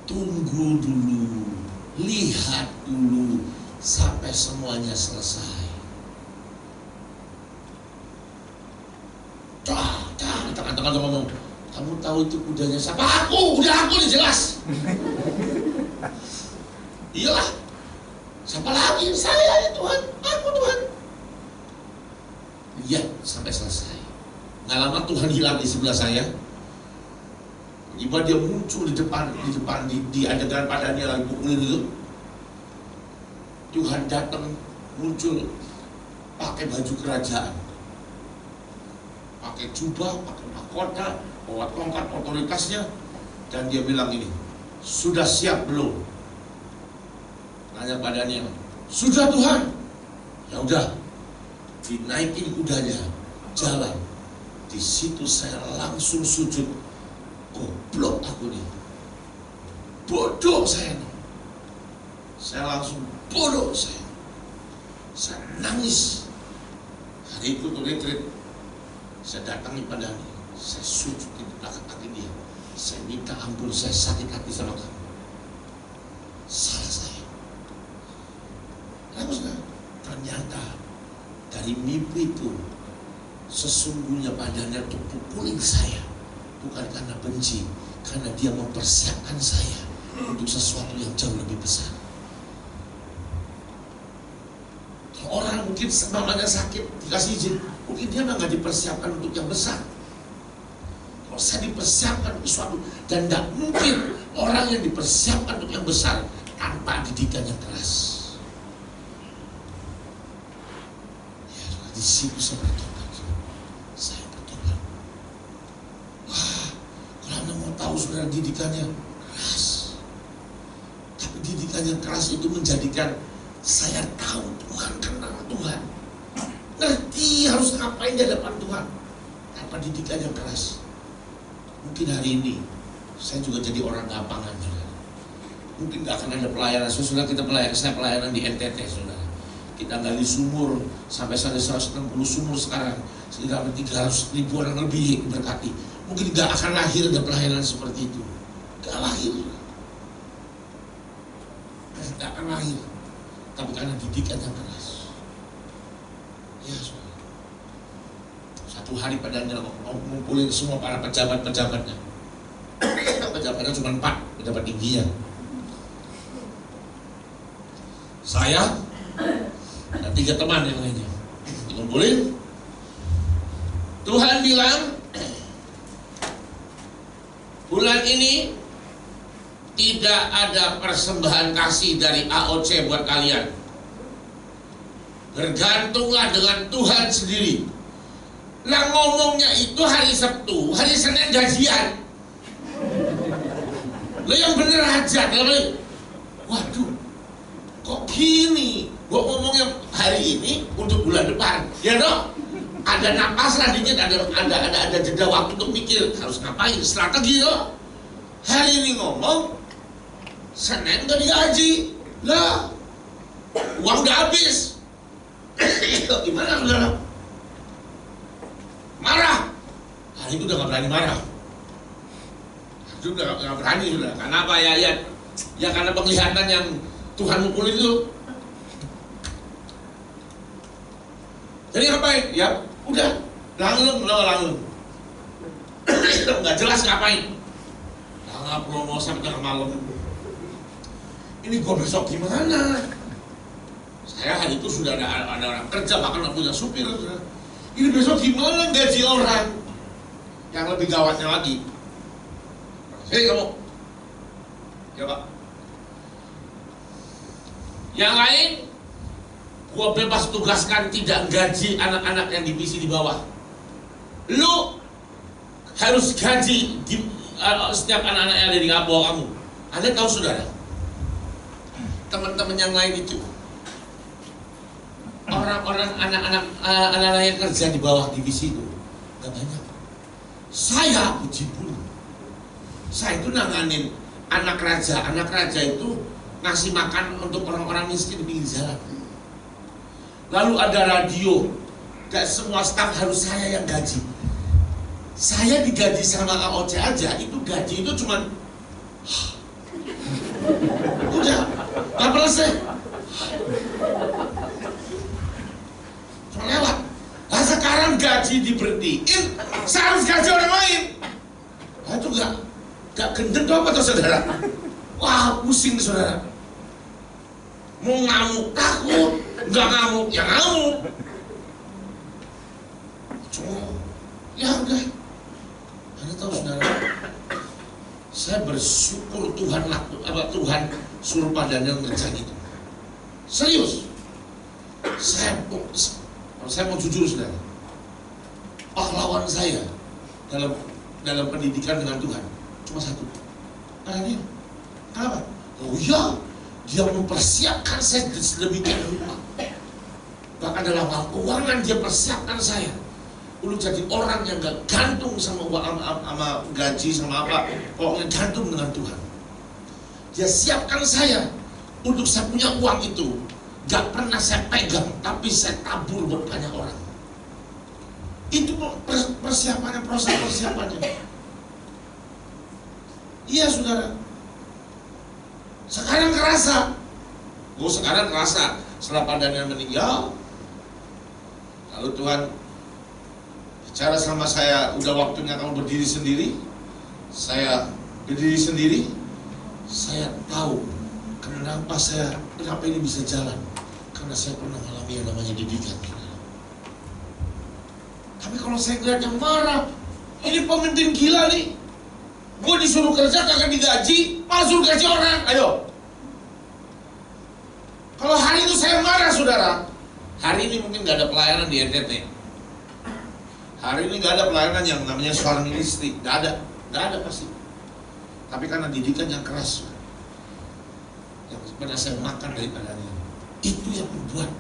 Tunggu dulu, lihat dulu sampai semuanya selesai. Tengah-tengah ngomong, kamu tahu itu kudanya siapa? Aku nih jelas. Iyalah. Siapa lagi? Saya ya Tuhan, aku Tuhan. Lihat sampai selesai. Nggak lama Tuhan hilang di sebelah saya. Tiba dia muncul di depan di adegan padanya lagi pukulin itu. Tuhan datang muncul pakai baju kerajaan, pakai jubah, pakai mahkota, bawa tongkat otoritasnya, dan dia bilang ini, sudah siap belum? Tanya padanya, sudah Tuhan. Ya udah, dinaikin kudanya, jalan. Di situ saya langsung sujud. Goblok aku nih. bodoh saya. Saya langsung bodoh saya. Saya nangis. Hari itu tuh retreat, saya datangi padanya, saya sujud di belakang kaki dia, saya minta ampun, saya sakit hati sama kamu, salah saya. Lalu ternyata dari mimpi itu sesungguhnya padanya untuk pukulin saya, bukan karena benci, karena dia mempersiapkan saya untuk sesuatu yang jauh lebih besar. Orang mungkin namanya sakit dikasih izin, mungkin dia nggak dipersiapkan untuk yang besar. Kalau saya dipersiapkan untuk sesuatu, dan tidak mungkin orang yang dipersiapkan untuk yang besar tanpa didikan yang keras. Ya, di situ saya bertobat. Saya bertobat. Wah, kalau Anda mau tahu saudara, didikannya keras. Tapi didikan yang keras itu menjadikan saya tahu Tuhan, kenal Tuhan, ngerti harus ngapain di hadapan Tuhan tanpa didikan yang keras. Mungkin hari ini saya juga jadi orang gapangan, saudara. Mungkin gak akan ada pelayanan. Saudara, kita saya pelayanan di NTT, saudara. Kita gali sumur sampai 160 sumur sekarang, sekitar 300.000 orang lebih berkati. Mungkin gak akan lahir ada pelayanan seperti itu. Gak lahir, gak akan lahir. Tapi karena didikan yang keras. Ya, saudara. Satu hari padanya ngumpulin semua para pejabat-pejabatnya. Pejabatnya cuma 4, pejabat tingginya. Saya dan 3 teman yang lainnya. Ngumpulin. Tuhan bilang, bulan ini tidak ada persembahan kasih dari AOC buat kalian. Bergantunglah dengan Tuhan sendiri. Lah ngomongnya itu hari Sabtu, hari Senin gajian. Lo yang bener aja, waduh, kok gini? Gua ngomongnya hari ini untuk bulan depan, ya dong. Ada napas lah dikit, ada jeda waktu untuk mikir harus ngapain, strategi loh. Hari ini ngomong, Senin gak digaji, lah uang udah habis. Gimana saudara? Marah. Hari itu udah gak berani marah. Itu udah gak berani sudah. Karena apa ya? Ya karena penglihatan yang Tuhan mukulin itu. Jadi ngapain? Ya udah langgeng. Gak jelas ngapain. Nggak promo sampai tengah malam. Ini gue besok gimana? Saya hari itu sudah ada orang kerja, bahkan nggak punya supir. Ini besok gimana gaji orang? Yang lebih gawatnya lagi, hei kamu, ya Pak. Yang lain, gue bebas tugaskan tidak gaji anak-anak yang divisi di bawah. Lu harus gaji setiap anak-anak yang ada di bawah kamu. Anda tahu saudara, teman-teman yang lain itu orang-orang anak-anak yang kerja di bawah divisi itu gak banyak. Saya puji pun, saya itu nanganin anak raja itu ngasih makan untuk orang-orang miskin di pinggir jalan. Lalu ada radio, gak semua staf harus saya yang gaji. Saya digaji sama AOC aja, itu gaji itu cuman udah gak selesai, lewat. Nah sekarang gaji diberhentiin, saya harus gaji orang lain. Nah itu gak gendeng apa tuh saudara? Wah pusing saudara. Mau ngamuk takut, gak ngamuk ya ngamuk. Cuma ya udah. Anda tahu saudara, saya bersyukur Tuhan suruh padanya ngerjain itu. Serius. Saya mau jujur saudara, pahlawan saya dalam pendidikan dengan Tuhan cuma satu, karena dia. Kenapa? Oh iya, dia mempersiapkan saya sedemikian rupa. Bahkan dalam hal keuangan dia persiapkan saya untuk jadi orang yang gak gantung sama gaji sama apa, pokoknya gantung dengan Tuhan. Dia siapkan saya untuk saya punya uang itu. Gak pernah saya pegang, tapi saya tabur buat banyak orang. Itu persiapannya, proses persiapannya. Iya saudara. Sekarang kerasa. Sekarang kerasa. Setelah Pak Daniel meninggal, lalu Tuhan bicara sama saya, udah waktunya kamu berdiri sendiri. Saya berdiri sendiri. Saya tahu kenapa ini bisa jalan. Karena saya pernah mengalami yang namanya didikan. Tapi kalau saya ngeliat yang marah, ini pemimpin gila nih. Gue disuruh kerja kagak digaji, malah suruh gaji orang. Ayo. Kalau hari itu saya marah saudara, hari ini mungkin gak ada pelayanan di NTT. Hari ini gak ada pelayanan yang namanya suami istri. Gak ada pasti. Tapi karena didikan yang keras, yang sebenarnya saya makan daripada ini, itu yang membuat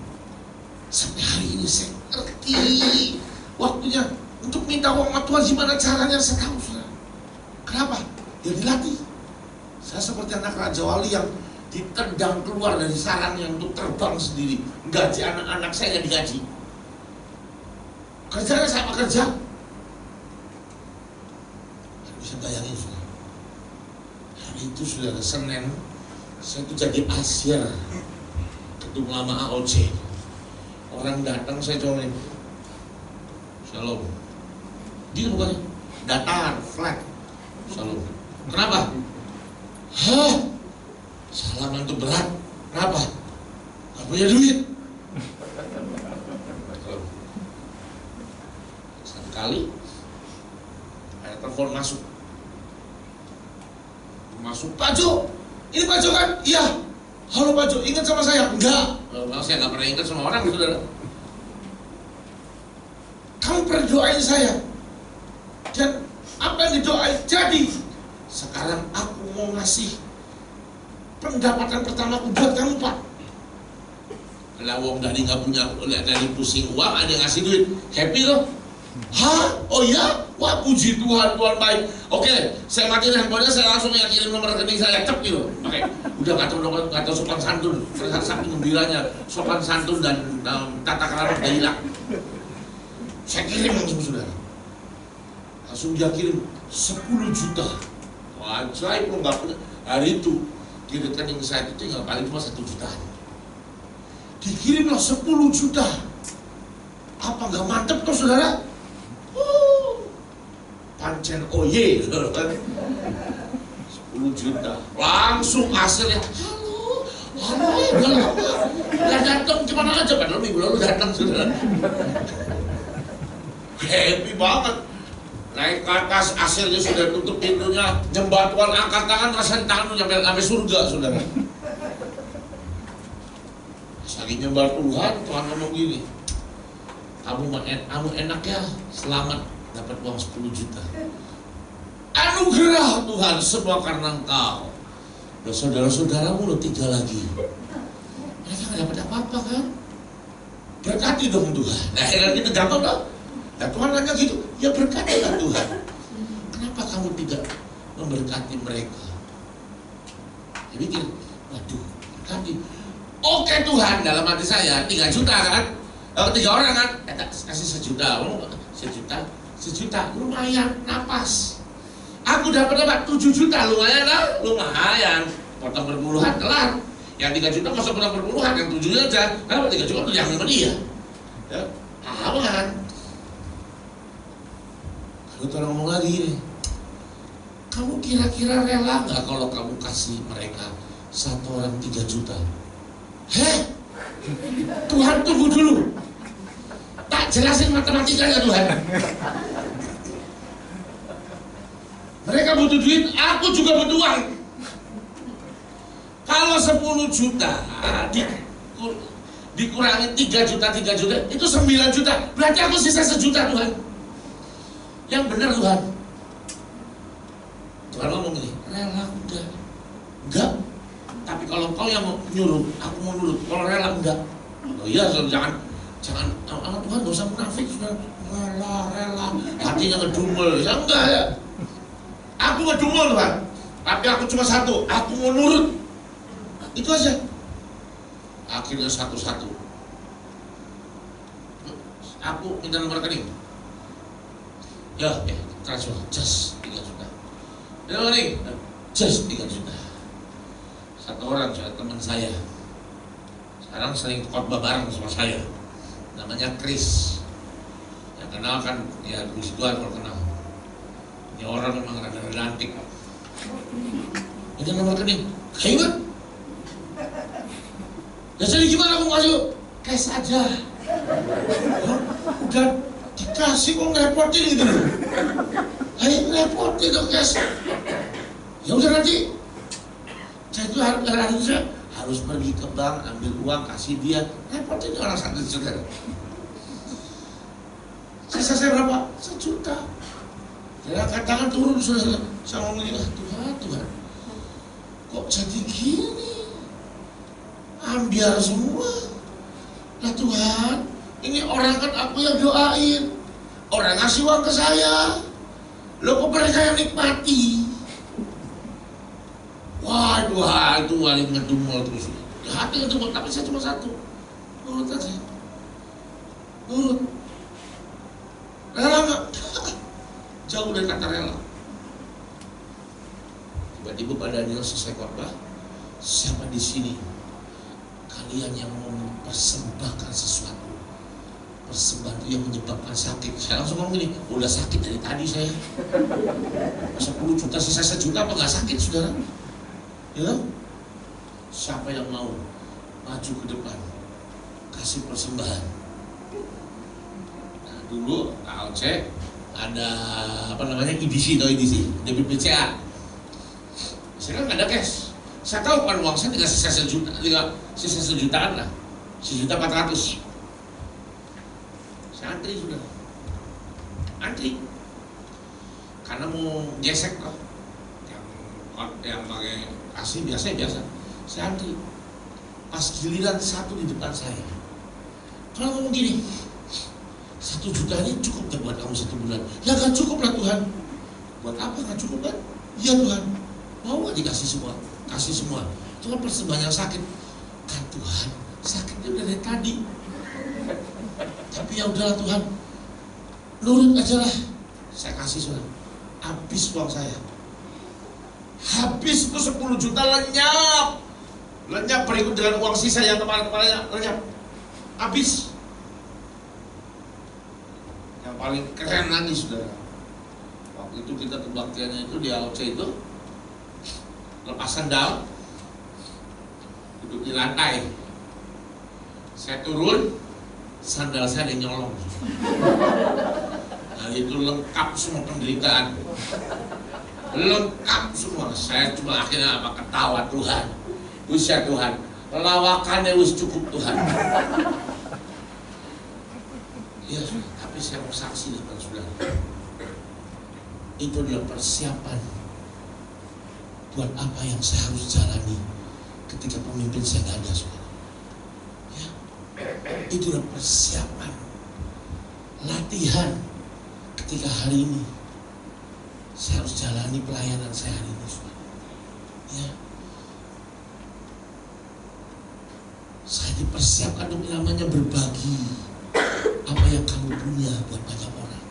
sampai hari ini saya ngerti waktunya untuk minta uang sama Tuhan. Gimana caranya saya tahu saudara. Kenapa? Dia dilatih. Saya seperti anak Raja Wali yang ditendang keluar dari sarangnya untuk terbang sendiri. Gaji anak-anak saya yang digaji. Kerjanya sama kerja. Bisa bayangin saudara. Hari itu saudara, Senin saya itu jadi asyir ketemu lama AOC. Orang datang saya coba nih, shalom. Dia bukannya datar, flat. Shalom. Kenapa? Hah? Salaman itu berat. Kenapa? Gak punya duit. Satu kali ada telepon masuk. Pak Jo, ini Pak Jo kan? Iya. Halo Pak Jo, ingat sama saya? Enggak. Saya nggak pernah ingat sama orang gitu, saudara. Kamu pernah doain saya, dan apa yang didoain jadi. Sekarang aku mau ngasih pendapatan pertamaku buat kamu Pak. Lah wong dari nggak punya, dari pusing uang ada yang ngasih duit, happy loh. Hah? Oh ya? Wah puji Tuhan, Tuhan baik. Oke, saya matiin handphonenya, saya langsung kirim nomor rekening saya, cep gitu. Oke, udah nggak tahu sopan santun, saking gembiranya, sopan santun dan tata krama udah hilang. Saya kirim langsung saudara. Langsung dia kirim 10 juta. Wah, saya belum nggak punya. Hari itu di rekening saya itu tinggal paling cuma 1 juta. Dikirimlah 10 juta. Apa nggak mantep tuh saudara? Pancen oye 10 juta langsung hasilnya. Halo udah lama nggak datang, gimana aja padahal minggu lalu datang saudara. Happy banget, naik ke atas, hasilnya sudah tutup pintunya, nyembah Tuhan, angkat tangan, rasain tangan sampai surga saudara. Saking nyembah Tuhan, Tuhan ngomong gini, kamu enak ya, selamat dapat uang 10 juta. Anugerah Tuhan semua karena engkau. Dan saudara-saudaramu lo 3 lagi. Mereka gak dapat apa-apa kan? Berkati dong Tuhan. Nah akhirnya kita gampang dong. Nah Tuhan nanya gitu, ya berkatilah Tuhan. Kenapa kamu tidak memberkati mereka? Dia mikir, waduh berkati. Oke Tuhan, dalam hati saya 3 juta kan? 3 orang kan? Kasih 1 juta. 1 juta, lumayan, napas. Aku dapat 7 juta, lumayan lah, lumayan. Potong berpuluhan, kelar. Yang 3 juta masuk potong berpuluhan, yang 7 aja. Kenapa 3 juta itu yang sama dia? Ya, aman. Lalu Tuhan ngomong lagi nih, kamu kira-kira rela nggak kalau kamu kasih mereka 1 orang 3 juta? Heh, Tuhan tunggu dulu. Tak jelasin matematikanya Tuhan. Mereka butuh duit, aku juga butuh uang. Kalau 10 juta dikurangi 3 juta, itu 9 juta. Berarti aku sisa 1 juta Tuhan. Yang benar Tuhan. Tuhan ngomong gini, rela enggak. Tapi kalau kau yang mau nyuruh, aku mau nurut. Kalau rela enggak. Oh iya, jangan anak Tuhan gak usah munafik, sudah rela, hatinya ngedumel. Ya enggak ya. Aku ngedumel Tuhan. Tapi aku cuma satu, aku mau nurut. Itu aja. Akhirnya satu-satu. Aku minta nomor rekening. Ya, transfer, just 3 juta. Minta nomor rekening, just 3 juta. Satu orang, teman saya. Sekarang sering khotbah bareng sama saya. Namanya Chris. Yang kenal kan, ya Gus Duan kalau kenal. Ini orang memang rada-rada antik. Minta nomor rekening, ingat? Ya jadi gimana aku masuk? Cash aja. Udah dikasih kok ngerepotin gitu. Ayo ngerepotin dong cash. Ya udah nanti. Saya itu harus pergi ke bank, ambil uang, kasih dia. Repotin orang 1 juta. Sisa saya berapa? 1 juta. Saya angkat tangan turun sudah. Saya ngomong ini, Tuhan, kok jadi gini? Ambiar semua. Lah Tuhan, ini orang kan aku yang doain. Orang ngasih uang ke saya. Lo kok mereka yang nikmati? Waduh, itu paling ngedumel terus. Hati ngedumel, tapi saya cuma satu. Nurut aja. Nurut. Rela nggak? Jauh dari kata rela. Tiba-tiba Pak Daniel selesai khotbah. Siapa di sini? Kalian yang mau mempersembahkan sesuatu, persembahan itu yang menyebabkan sakit. Saya langsung ngomong gini, udah sakit dari tadi saya. 10 juta sisa 1 juta apa nggak sakit saudara? Ya, siapa yang mau maju ke depan kasih persembahan? Nah, dulu AOC ada apa namanya IDC atau IDC, DBPCA. Saya kan nggak ada cash. Saya tahu kan uang saya tinggal sisa 1 juta, tinggal sisa 1 jutaan lah, 1.400.000. Saya antri sudah, antri, karena mau gesek lah, yang pakai kasih biasa. Saya antri, pas giliran satu di depan saya, kalau ngomong gini, 1 juta ini cukup gak buat kamu 1 bulan? Ya gak cukup lah Tuhan. Buat apa gak cukup kan? Iya Tuhan, mau gak dikasih semua? Kasih semua. Itu kan persembahan yang sakit. Kan Tuhan, sakitnya udah dari tadi. Tapi ya udahlah Tuhan, nurut aja lah. Saya kasih sudah. Habis uang saya. Habis itu 10 juta lenyap. Lenyap berikut dengan uang sisa yang kemarin-kemarinnya lenyap. Habis. Yang paling keren lagi saudara, waktu itu kita kebaktiannya itu di AOC itu lepas sandal, duduk di lantai. Saya turun, sandal saya ada yang nyolong. Nah itu lengkap semua penderitaan, lengkap semua. Saya cuma akhirnya apa, ketawa Tuhan. Wis ya Tuhan, lawakannya wis cukup Tuhan. Ya, tapi saya mau saksi depan saudara. Itu adalah persiapan buat apa yang saya harus jalani ketika pemimpin saya nggak ada, saudara. Ya, itu adalah persiapan, latihan ketika hari ini saya harus jalani pelayanan saya hari ini, saudara. Ya, saya dipersiapkan untuk namanya berbagi apa yang kamu punya buat banyak orang.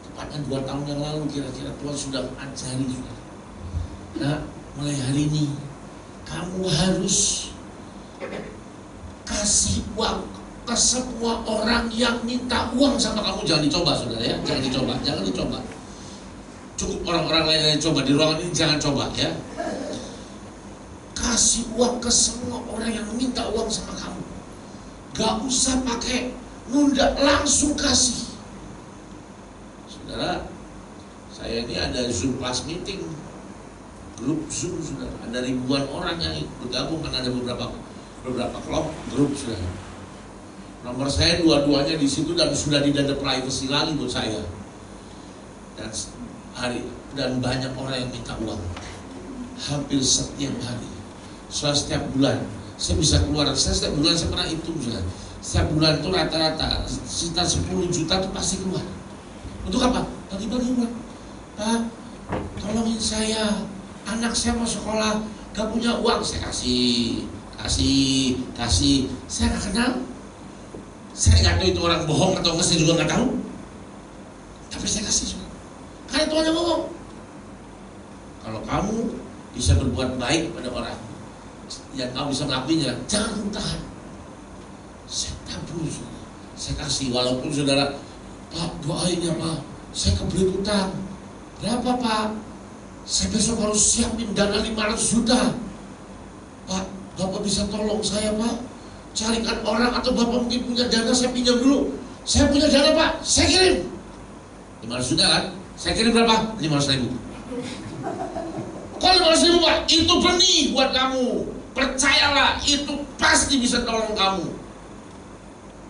Tepatnya 2 tahun yang lalu kira-kira Tuhan sudah ajari saudara. Nah, mulai hari ini kamu harus kasih uang ke semua orang yang minta uang sama kamu. Jangan dicoba saudara ya, jangan dicoba. Cukup orang-orang lain yang coba di ruangan ini, jangan coba ya. Kasih uang ke semua orang yang minta uang sama kamu. Gak usah pakai nunda, langsung kasih. Saudara, saya ini ada Zoom class meeting, grup Zoom saudara, ada ribuan orang yang bergabung, kan ada beberapa kelompok grup saudara. Nomor saya dua-duanya di situ dan sudah tidak ada privacy lagi buat saya. Dan banyak orang yang minta uang, hampir setiap hari, setiap bulan. Saya bisa keluar, setiap bulan saya pernah hitung saudara. Setiap bulan itu rata-rata sekitar 10 juta itu pasti keluar. Untuk apa? Bagi-bagi uang. Pak, tolongin saya, anak saya mau sekolah, gak punya uang. Saya kasih. Saya gak kenal, saya gak tahu itu orang bohong atau enggak, saya juga gak tahu, tapi saya kasih. Karena Tuhan yang ngomong, kalau kamu bisa berbuat baik pada orang yang kamu bisa melakukannya, jangan tahan. Saya tabur, saya kasih. Walaupun saudara, Pak doain ya Pak, saya kebelet utang. Berapa Pak? Saya besok harus siapin dana 500 juta. Pak, Bapak bisa tolong saya Pak, carikan orang, atau Bapak mungkin punya dana, saya pinjam dulu. Saya punya dana Pak, saya kirim 500 juta kan? Saya kirim berapa? 500 ribu. Kalau 500 ribu Pak, itu benih buat kamu. Percayalah, itu pasti bisa tolong kamu.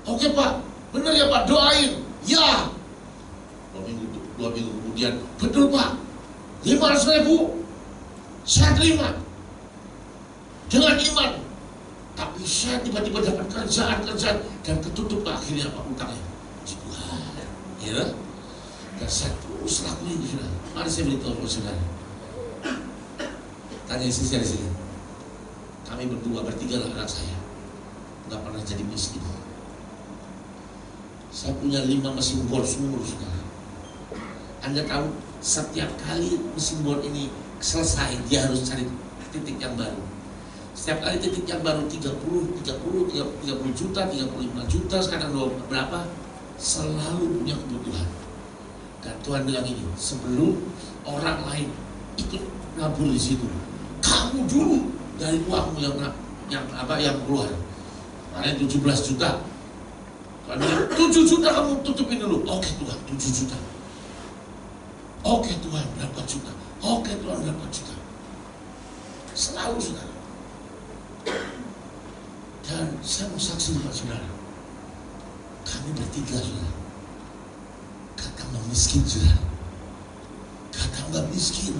Oke Pak, benar ya Pak, doain. Ya. 2 minggu kemudian, betul Pak, 500 ribu saya terima dengan iman. Tapi saya tiba-tiba dapat kerjaan dan ketutup akhirnya Pak utangnya. Ya, dan saya terus lakuin sudah. Mari saya beritahu saudara. Tanya istri saya di sini. Kami berdua, bertiga lah anak saya, nggak pernah jadi miskin. Saya punya 5 mesin bor sumur, saudara. Anda tahu, setiap kali mesin bor ini selesai, dia harus cari titik yang baru. Setiap kali titik yang baru 30 juta, 35 juta, sekarang berapa? Selalu punya kebutuhan. Dan Tuhan bilang ini, sebelum orang lain ikut nabur di situ, kamu dulu dari uangmu yang keluar. Kemarin 17 juta. Tuhan bilang, 7 juta kamu tutupin dulu. Oke Tuhan, 7 juta. Oke Tuhan, berapa juta? Oke Tuhan, berapa juta? Selalu saudara. Dan saya mau saksi dengan saudara, kami bertiga saudara, kata nggak miskin saudara, kata nggak miskin.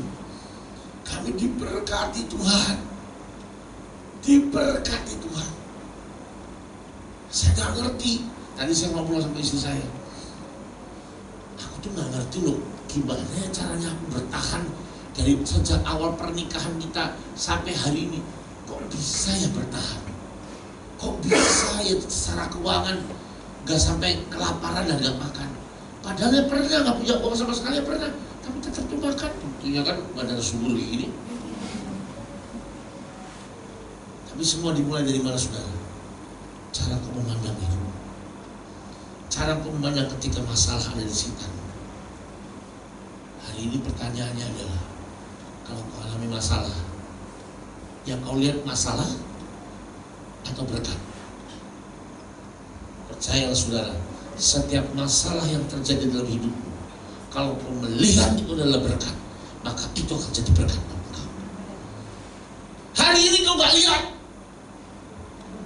Kami diberkati Tuhan, diberkati Tuhan. Saya nggak ngerti. Tadi saya ngobrol sama istri saya, aku tuh nggak ngerti loh, gimana caranya aku bertahan dari sejak awal pernikahan kita sampai hari ini. Kok bisa ya bertahan? Kok bisa ya secara keuangan gak sampai kelaparan dan gak makan? Padahal ya pernah gak punya uang sama sekali, pernah, tapi tetap tuh makan. Tentunya kan badan subur gini. Tapi semua dimulai dari mana saudara? Cara kau memandang hidup, cara kau memandang ketika masalah ada di sekitar. Hari ini pertanyaannya adalah, kalau kau alami masalah, yang kau lihat masalah atau berkat? Percayalah saudara, setiap masalah yang terjadi dalam hidupmu, kalau kau melihat itu adalah berkat, maka itu akan jadi berkat buat kau. Hari ini kau gak lihat,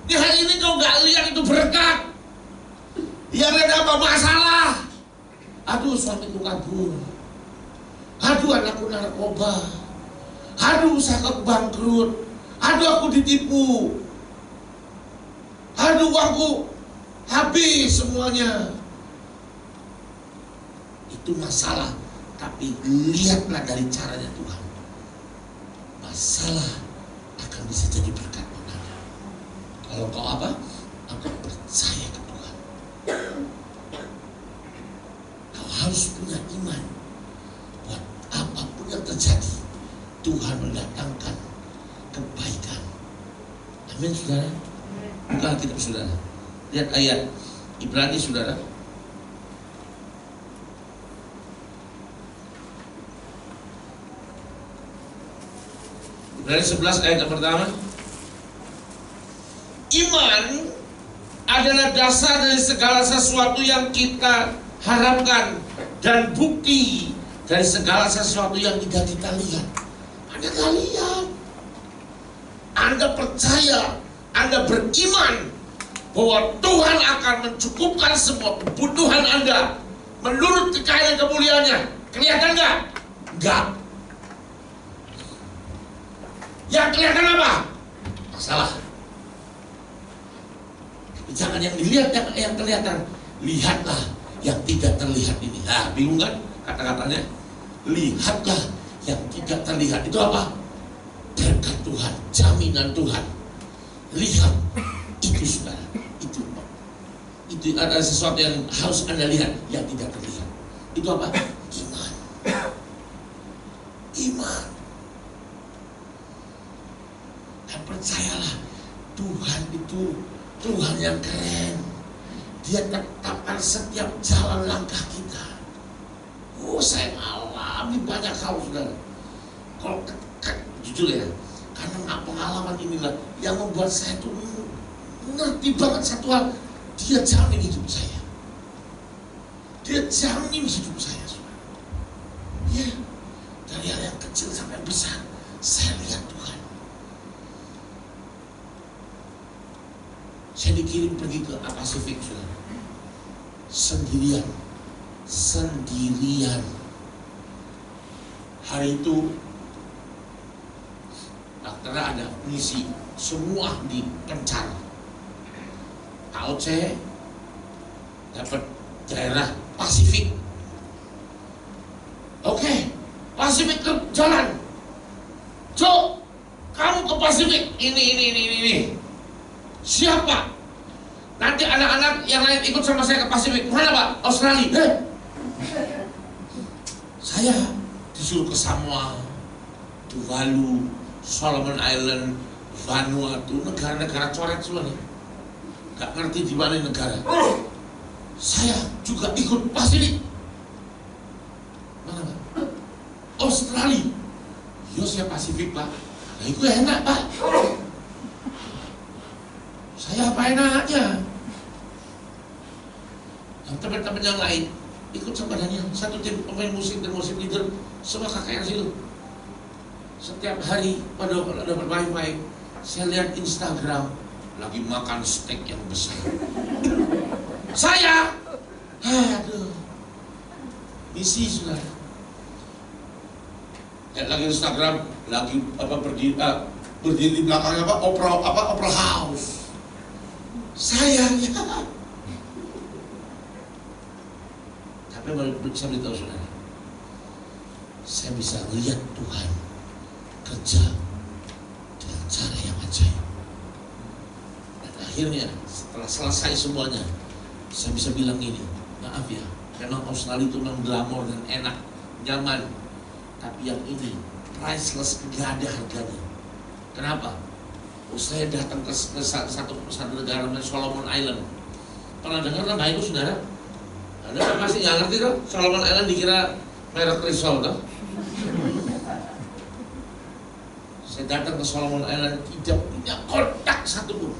di hari ini kau gak lihat itu berkat. Yang ada apa? Masalah. Aduh, suamiku kabur. Aduh, anakku narkoba. Aduh, saya bangkrut. Aduh, aku ditipu. Aduh, uangku habis semuanya. Itu masalah. Tapi lihatlah dari caranya Tuhan. Masalah akan bisa jadi berkat buat Anda. Kalau kau apa? Aku percaya ke Tuhan. Kau harus punya iman. Buat apapun yang terjadi, Tuhan mendatangkan kebaikan. Amin saudara. Buka Alkitab saudara. Lihat ayat Ibrani saudara. Ibrani 11 ayat yang pertama. Iman adalah dasar dari segala sesuatu yang kita harapkan dan bukti dari segala sesuatu yang tidak kita lihat. Anda gak lihat, Anda percaya, Anda beriman bahwa Tuhan akan mencukupkan semua kebutuhan Anda menurut kekayaan kemuliaannya. Kelihatan gak? Enggak. Yang kelihatan apa? Masalah. Jangan yang dilihat, yang kelihatan. Lihatlah yang tidak terlihat ini. Nah, bingung kan kata-katanya? Lihatlah yang tidak terlihat. Itu apa? Berkat Tuhan, jaminan Tuhan. Lihat, itu saudara, itu ada sesuatu yang harus Anda lihat yang tidak terlihat. Itu apa? Iman. Iman. Dan percayalah, Tuhan itu Tuhan yang keren. Dia tetapkan setiap jalan langkah kita. Oh, saya alami banyak hal, saudara. Kalau jujur ya, karena pengalaman inilah yang membuat saya tuh ngerti banget satu hal. Dia jamin hidup saya. Dia jamin hidup saya, saudara. Ya, dari hal yang kecil sampai besar, saya lihat Tuhan. Saya dikirim pergi ke Pasifik, saudara. Sendirian. Hari itu karena ada misi, semua dipencar. AOC dapat daerah Pasifik. Oke, Pasifik ke jalan. Jo, kamu ke Pasifik. Ini. Siapa? Nanti anak-anak yang lain ikut sama saya ke Pasifik. Mana Pak? Australia. Saya disuruh ke Samoa, Tuvalu, Solomon Island, Vanuatu, negara-negara coret semua nih. Gak ngerti di mana negara. Saya juga ikut Pasifik. Mana Pak? Australia. Yo, saya Pasifik Pak. Nah, itu enak Pak. Saya apa enaknya? Yang teman-teman yang lain ikut sama Daniel, satu tim pemain musik dan musik leader, semua kakak yang situ. Setiap hari pada dapat wifi, saya lihat Instagram lagi makan steak yang besar. Saya, aduh, misi sudah. Lihat lagi Instagram, lagi berdiri di belakangnya opera house. Saya ya. Tapi saya beritahu saudara, saya bisa lihat Tuhan kerja dengan cara yang ajaib. Dan akhirnya setelah selesai semuanya, saya bisa bilang ini, maaf ya, memang Australia itu memang glamor dan enak, nyaman. Tapi yang ini priceless, gak ada harganya. Kenapa? Saya datang ke satu negara namanya Solomon Island. Pernah dengar nama itu saudara? Anda pasti nggak ngerti tuh. Solomon Island dikira merek risol tuh. Saya datang ke Solomon Island, tidak punya kontak satupun,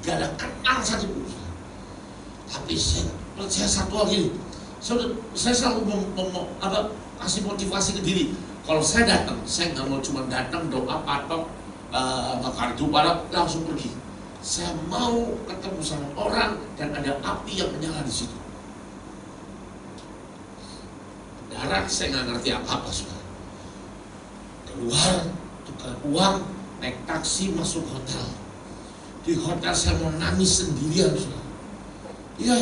nggak ada kenal satupun. Tapi saya percaya satu hal ini. Saya selalu kasih motivasi ke diri. Kalau saya datang, saya nggak mau cuma datang doa patok, bakar jubah langsung pergi. Saya mau ketemu sama orang dan ada api yang menyala di situ. Darat saya nggak ngerti apa-apa sudah. Keluar, tukar uang, naik taksi masuk hotel. Di hotel saya mau nangis sendirian sudah. Ya,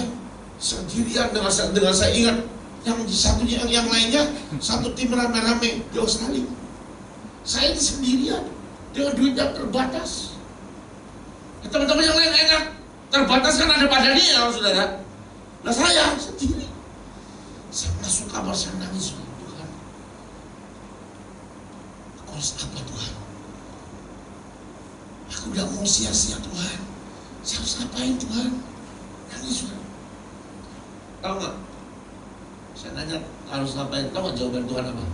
sendirian dengan saya ingat yang satunya yang lainnya satu tim rame-rame di Australia. Saya sendirian dengan duit yang terbatas. Teman-teman yang lain enak, terbatas kan ada pada dia, saudara. Nah saya sendiri. Saya masuk kamar, saya nangis, Tuhan. Aku harus apa Tuhan? Aku udah mau sia-sia Tuhan. Saya harus ngapain Tuhan? Nangis, Tuhan. Tahu nggak? Saya nanya harus ngapain? Tahu nggak jawaban Tuhan apa?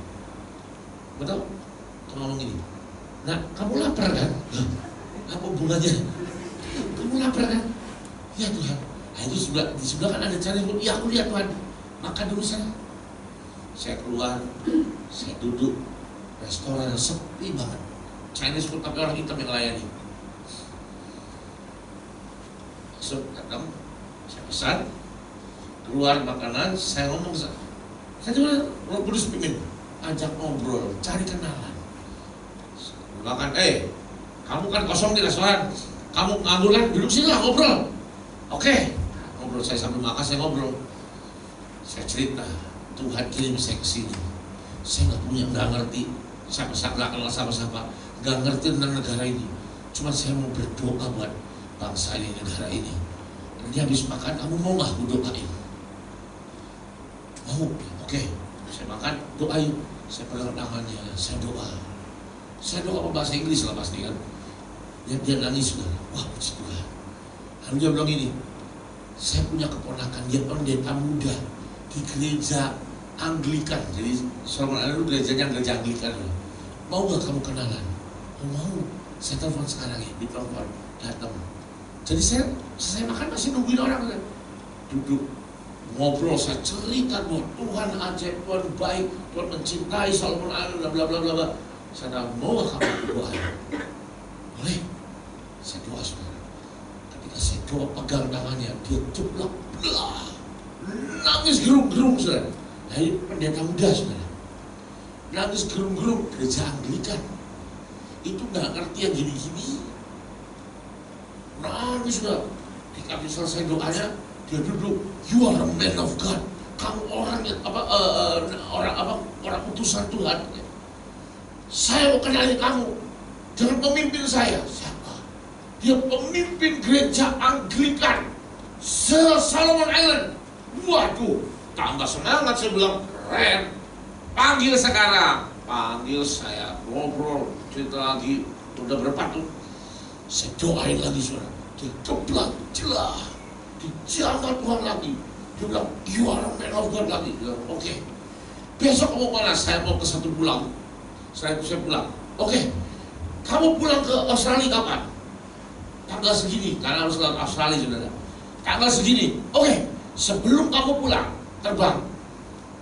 Betul? Tuhan ngomong gini. Nah, kamu lapar kan? Apa hubungannya? Kamu lapar kan? Ya Tuhan. Nah, itu di sebelah kan ada cari. Ya aku lihat Tuhan. Makan dulu sana. Saya keluar, saya duduk, restoran sepi banget. Chinese food tapi orang hitam yang layani. Masuk, datang, saya pesan, keluar makanan, saya ngomong saya cuma Roh Kudus pimpin, ajak ngobrol, cari kenalan. Makan, kamu kan kosong di restoran, kamu nganggur kan, duduk sini lah ngobrol. Oke, ngobrol saya sambil makan, saya ngobrol. Saya cerita, Tuhan kirim saya ke sini. saya nggak ngerti siapa-siapa, nggak kenal siapa-siapa, nggak ngerti tentang negara ini. Cuma saya mau berdoa buat bangsa ini, negara ini. Nanti habis makan, kamu mau nggak aku doain? Mau? Oke. Saya makan, doa yuk. Saya pegang tangannya, saya doa. Saya doa apa bahasa Inggris lah pasti kan. Dia nangis sudah. Wah, puji Tuhan. Lalu dia bilang ini, saya punya keponakan, dia pendeta muda di gereja Anglikan. Jadi Solomon Island itu gerejanya gereja Anglikan. Mau nggak kamu kenalan? Oh, mau. Saya telepon sekarang ya, ditelepon, datang. Jadi saya makan masih nungguin orang kan. Duduk, ngobrol, saya cerita bahwa Tuhan ajaib, Tuhan baik, Tuhan mencintai Solomon Island, bla bla bla bla. Saya mau nggak kamu doa? Boleh. Saya doa saudara. Ketika saya doa pegang tangannya, dia ceplok, belah, nangis gerung-gerung saudara. Nah, ini pendeta muda saudara. Nangis gerung-gerung, gereja Anglikan. Itu nggak ngerti yang gini-gini. Nangis sudah. Ketika selesai doanya, dia duduk. You are a man of God. Kamu orang yang orang utusan Tuhan. Saya mau kenalin kamu dengan pemimpin saya. Siapa? Dia pemimpin gereja Anglikan Solomon Island. Waduh, tambah semangat saya bilang, keren. Panggil sekarang. Panggil saya, ngobrol, cerita lagi. Udah berapa tuh? Saya doain lagi saudara. Dia keblak, jelah. Dijamah Tuhan lagi. Dia bilang, you are a man of God lagi. Dia bilang, oke. Besok kamu mana? Saya mau ke satu pulau. Saya pulang. Oke. Kamu pulang ke Australia kapan? Tanggal segini. Karena harus ke Australia saudara. Tanggal segini. Oke. Sebelum kamu pulang, terbang.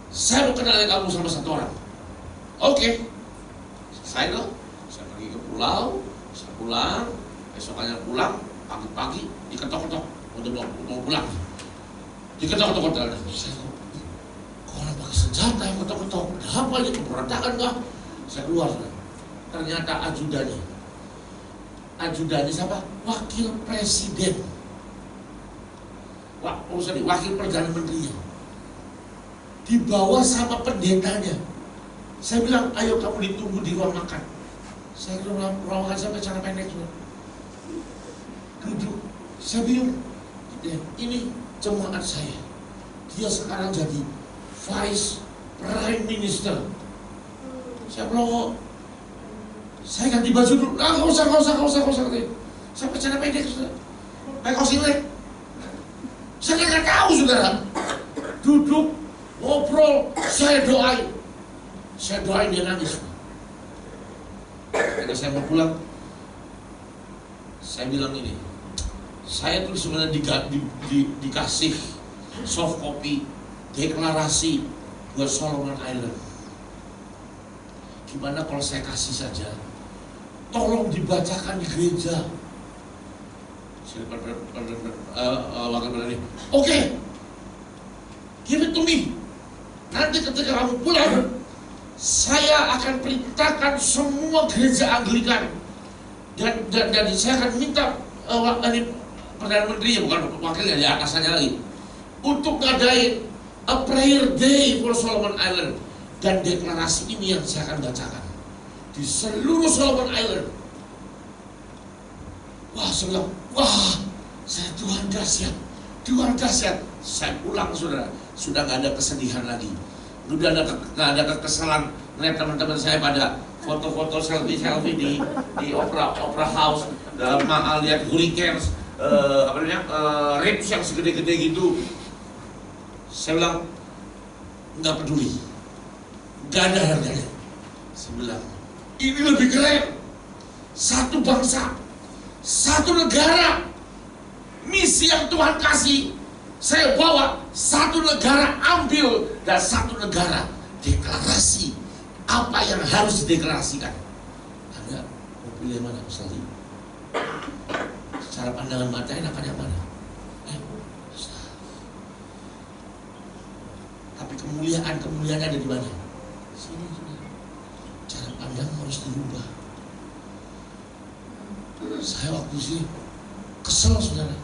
Saya mau kenalin kamu sama satu orang. Oke. Saya pergi ke pulau. Saya pulang. Besokannya pulang. Pagi-pagi diketok-ketok. Udah mau pulang. Diketok-ketok. Saya kok orang pakai senjata yang ketok-ketok. Ada apa ini? Keberontakan kah? Saya keluar. Ternyata ajudannya. Ajudannya siapa? Wakil Presiden. Wakil Perdana Menterinya. Dibawa sama pendetanya. Saya bilang, ayo kamu ditunggu di ruang makan. Saya ke ruang makan sampai cara pendek. Duduk. Saya bingung. Ini jemaat saya. Dia sekarang jadi Vice Prime Minister. Saya bilang, saya ganti baju dulu. Nggak usah. Saya percaya pendek, saudara. Pakai kaos jelek. Saya nggak tahu, saudara. Duduk, ngobrol, saya doain. Saya doain dia nangis. Ketika saya mau pulang, saya bilang ini. Saya tuh sebenarnya dikasih soft copy deklarasi buat Solomon Island. Gimana kalau saya kasih saja? Tolong dibacakan di gereja. Oke. Give it to me. Nanti ketika kamu pulang, saya akan perintahkan semua gereja Anglikan dan saya akan minta Perdana Menteri, bukan wakilnya, di atasannya lagi, untuk ngadain a prayer day for Solomon Island. Dan deklarasi ini yang saya akan bacakan di seluruh Solomon Island. Wah, saya bilang, saya Tuhan dahsyat. Saya pulang saudara, sudah nggak ada kesedihan lagi, udah nggak ada kekesalan. Lihat teman-teman saya pada foto-foto selfie di Opera House, dalam mahal lihat hurricanes, rips yang segede-gede gitu. Saya bilang, nggak peduli, nggak ada harganya. Saya bilang, ini lebih keren. Satu bangsa, satu negara, misi yang Tuhan kasih, saya bawa satu negara ambil, dan satu negara deklarasi apa yang harus dideklarasikan. Anda mau pilih mana Ustaz? Secara pandangan mata enakan yang mana? Tapi kemuliaan ada di mana? Sini. Cara pandang harus dirubah. Saya waktu sini kesel saudara.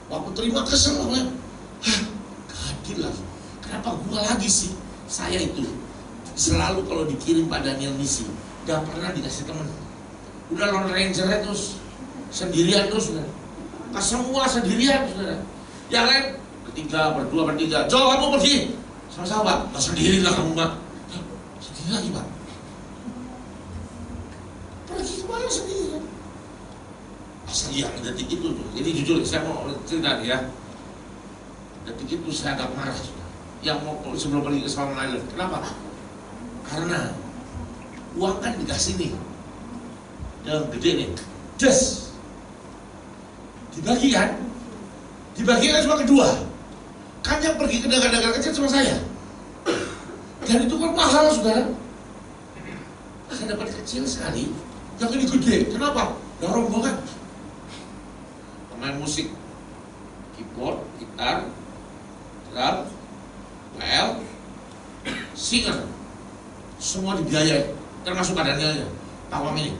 Waktu terima kesel lah. Gak adil lah. Kenapa gua lagi sih? Saya itu Selalu kalau dikirim Pak Daniel misi, gak pernah dikasih temen. Udah Lone Ranger terus, sendirian terus, saudara. Semua sendirian, saudara. Yang lain bertiga, berdua, bertiga. Jo, kamu pergi sama-sama, Pak. Sendiri lah kamu, Pak. Sendiri lagi, Pak. Pergi kemana sendiri? Asli yang detik itu tuh. Jadi jujur, saya mau cerita ya. Detik itu saya agak marah, saudara. Yang mau sebelum pergi ke Solomon Island. Kenapa? Karena uang kan dikasih nih, yang gede nih, des, dibagikan cuma kedua. Kan yang pergi ke dagang-dagang kecil cuma saya. Dan itu kan mahal, saudara. Saya dapat kecil sekali, yang ini gede. Kenapa? Ya rombongan. Pemain musik, keyboard, gitar, drum, well, singer, semua dibiayai, termasuk badannya. Pawang ini,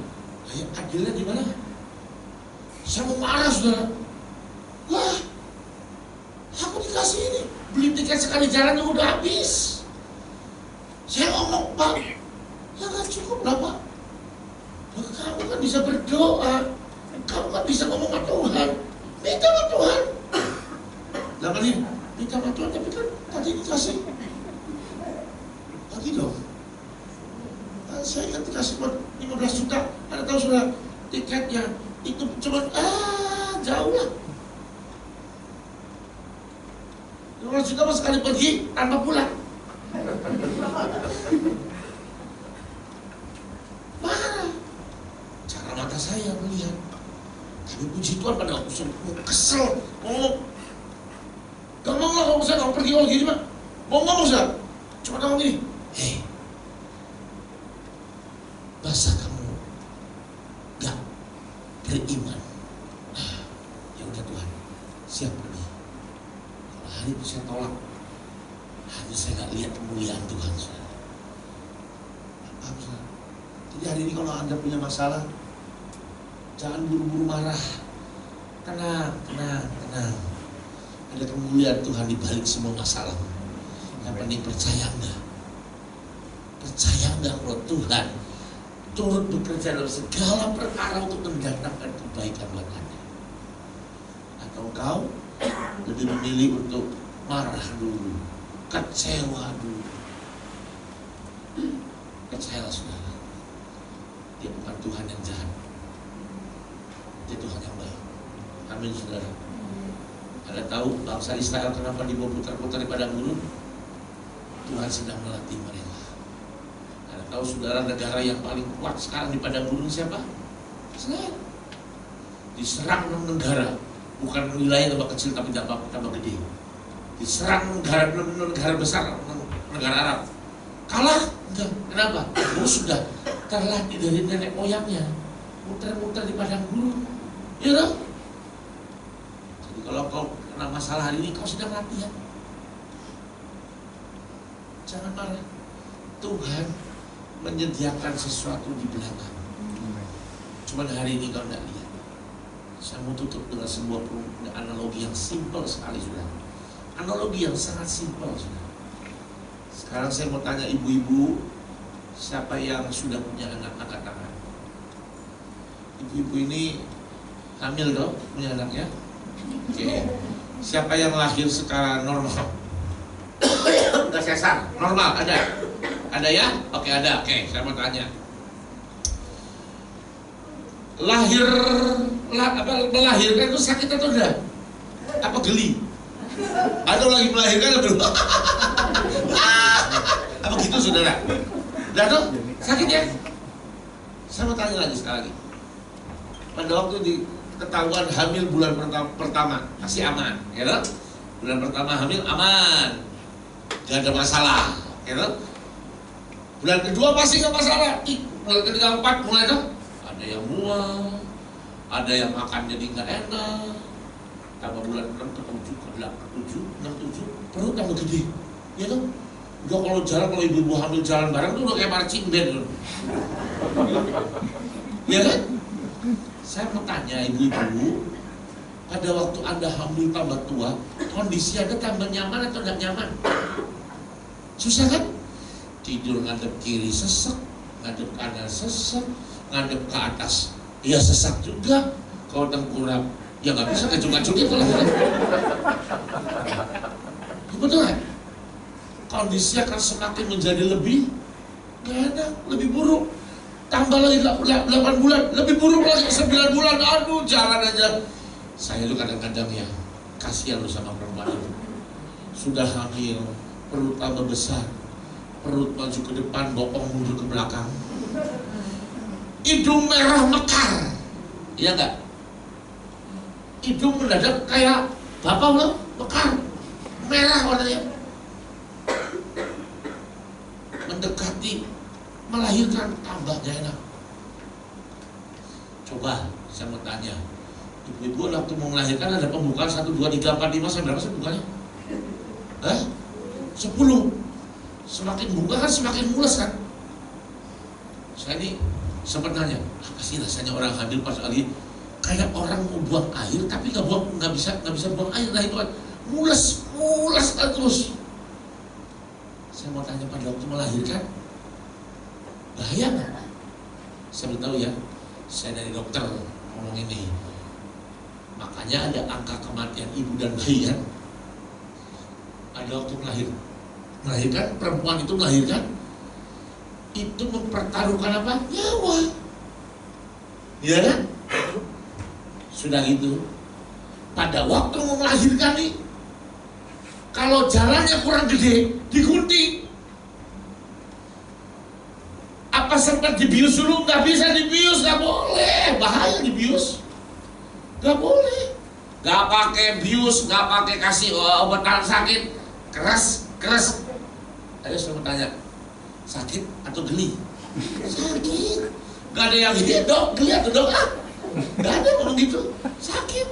kayak adilnya di mana? Saya mau marah, saudara. Wah, aku dikasih ini, beli tiket sekali jalan yang udah habis. Saya ngomong, Pak, ya nggak cukup lah, Pak. Kamu kan bisa berdoa, kamu kan bisa ngomong sama Tuhan, minta sama Tuhan. Lama nih, minta sama Tuhan, tapi kan tadi dikasih lagi dong. Saya ingat dikasih buat 15 juta, Anda tahu sudah tiketnya itu cuma jauh lah. 15 juta mas sekali pergi tanpa pulang. Marah. Cara mata saya melihat. Tapi puji Tuhan pada waktu saya kesel ngomong. Gak mau lah kalau saya gak pergi kalau gini, Pak. Mau ngomong saya, cuma ngomong gini, hei, masa kamu gak beriman? Ya udah Tuhan, siap pergi. Kalau hari itu saya tolak, hari itu saya gak lihat kemuliaan Tuhan, saudara. Apa, saudara? Jadi hari ini kalau Anda punya masalah, jangan buru-buru marah. Tenang. Ada kemuliaan Tuhan di balik semua masalah. Yang penting percaya enggak? Percaya enggak kalau Tuhan turut bekerja dalam segala perkara untuk mendatangkan kebaikan buat Anda? Atau kau lebih memilih untuk marah dulu, kecewa dulu? Percayalah, saudara, Dia bukan Tuhan yang jahat, Dia Tuhan yang baik. Amin, saudara. Anda tahu bangsa Israel kenapa dibawa putar-putar di padang gurun? Tuhan sedang melatih mereka. Anda tahu, saudara, negara yang paling kuat sekarang di padang gurun siapa? Israel. Diserang 6 negara, bukan wilayah tambah kecil tapi tambah gede. Diserang negara besar, negara Arab. Kalah? Enggak. Kenapa? Oh, sudah terlatih dari nenek moyangnya, muter-muter di padang gurun. Ya kan? Jadi kalau kau kena masalah hari ini, kau sedang latihan. Jangan marah. Tuhan menyediakan sesuatu di belakang. Cuman hari ini kau tidak lihat. Saya mau tutup dengan sebuah analogi yang simpel sekali, saudara. Analogi yang sangat simpel, saudara. Sekarang saya mau tanya ibu-ibu, siapa yang sudah punya anak, angkat tangan. Ibu-ibu ini hamil dong, punya anaknya. Oke. Siapa yang lahir secara normal? Enggak sesar, normal, ada? Ada ya? Oke, ada. Oke, saya mau tanya. Melahirkan itu sakit atau enggak? Apa geli? Atau lagi melahirkan belum? Apa gitu, saudara? Udah tuh, sakit ya? Saya mau tanya lagi sekali lagi. Pada waktu ketahuan hamil bulan pertama masih aman, ya kan? Bulan pertama hamil aman, gak ada masalah, ya kan? Bulan kedua pasti gak masalah. Bulan ketiga, keempat mulai tuh ada yang mual, ada yang makan jadi nggak enak. Tambah bulan 6 ke 7 ke 8 ke 7 6 7 perut tambah gede, ya kan? Udah kalau jalan, kalau ibu-ibu hamil jalan bareng tuh udah kayak marching band loh. Ya kan? Saya mau tanya ibu-ibu, pada waktu Anda hamil tambah tua, kondisi Anda tambah nyaman atau tidak nyaman? Susah kan? Tidur ngadep kiri sesek, ngadep kanan sesek, ngadep ke atas ya sesak juga. Kalau tengkurap ya nggak bisa ngacung-ngacung gitu lah. Betul kan? Kondisi akan semakin menjadi lebih gak enak, lebih buruk. Tambah lagi 8 bulan, lebih buruk lagi 9 bulan. Aduh, jalan aja. Saya tuh kadang-kadang ya kasihan lu sama perempuan itu. Sudah hamil, perut tambah besar, perut maju ke depan, bokong mundur ke belakang, hidung merah mekar, iya nggak? Hidung mendadak kayak bapak lo, mekar, merah warnanya. Mendekati melahirkan tambah gak enak. Coba saya mau tanya, ibu-ibu waktu mau melahirkan ada pembukaan 1, 2, 3, 4, 5 sampai berapa sih bukanya? 10. Semakin buka kan semakin mules kan. Saya ini sempat nanya, apa sih rasanya orang hamil pas lagi kayak orang mau buang air tapi nggak bisa buang air. Nah itu kan mules terus. Saya mau tanya pada waktu melahirkan, bahaya nggak? Saya belum tahu ya. Saya dari dokter ngomong ini. Makanya ada angka kematian ibu dan bayi kan. Ada waktu melahirkan, perempuan itu melahirkan, itu mempertaruhkan apa? Nyawa. Iya kan? Sudah gitu, pada waktu mau melahirkan nih, kalau jalannya kurang gede, digunting. Apa sempat dibius dulu? Nggak bisa dibius, nggak boleh, bahaya dibius, nggak boleh. Nggak pakai bius, nggak pakai kasih obat sakit, keras. Ayo saya mau tanya, sakit atau geli? Sakit. Nggak ada yang geli, dok, geli atau dok? Nggak ada ngomong gitu, sakit.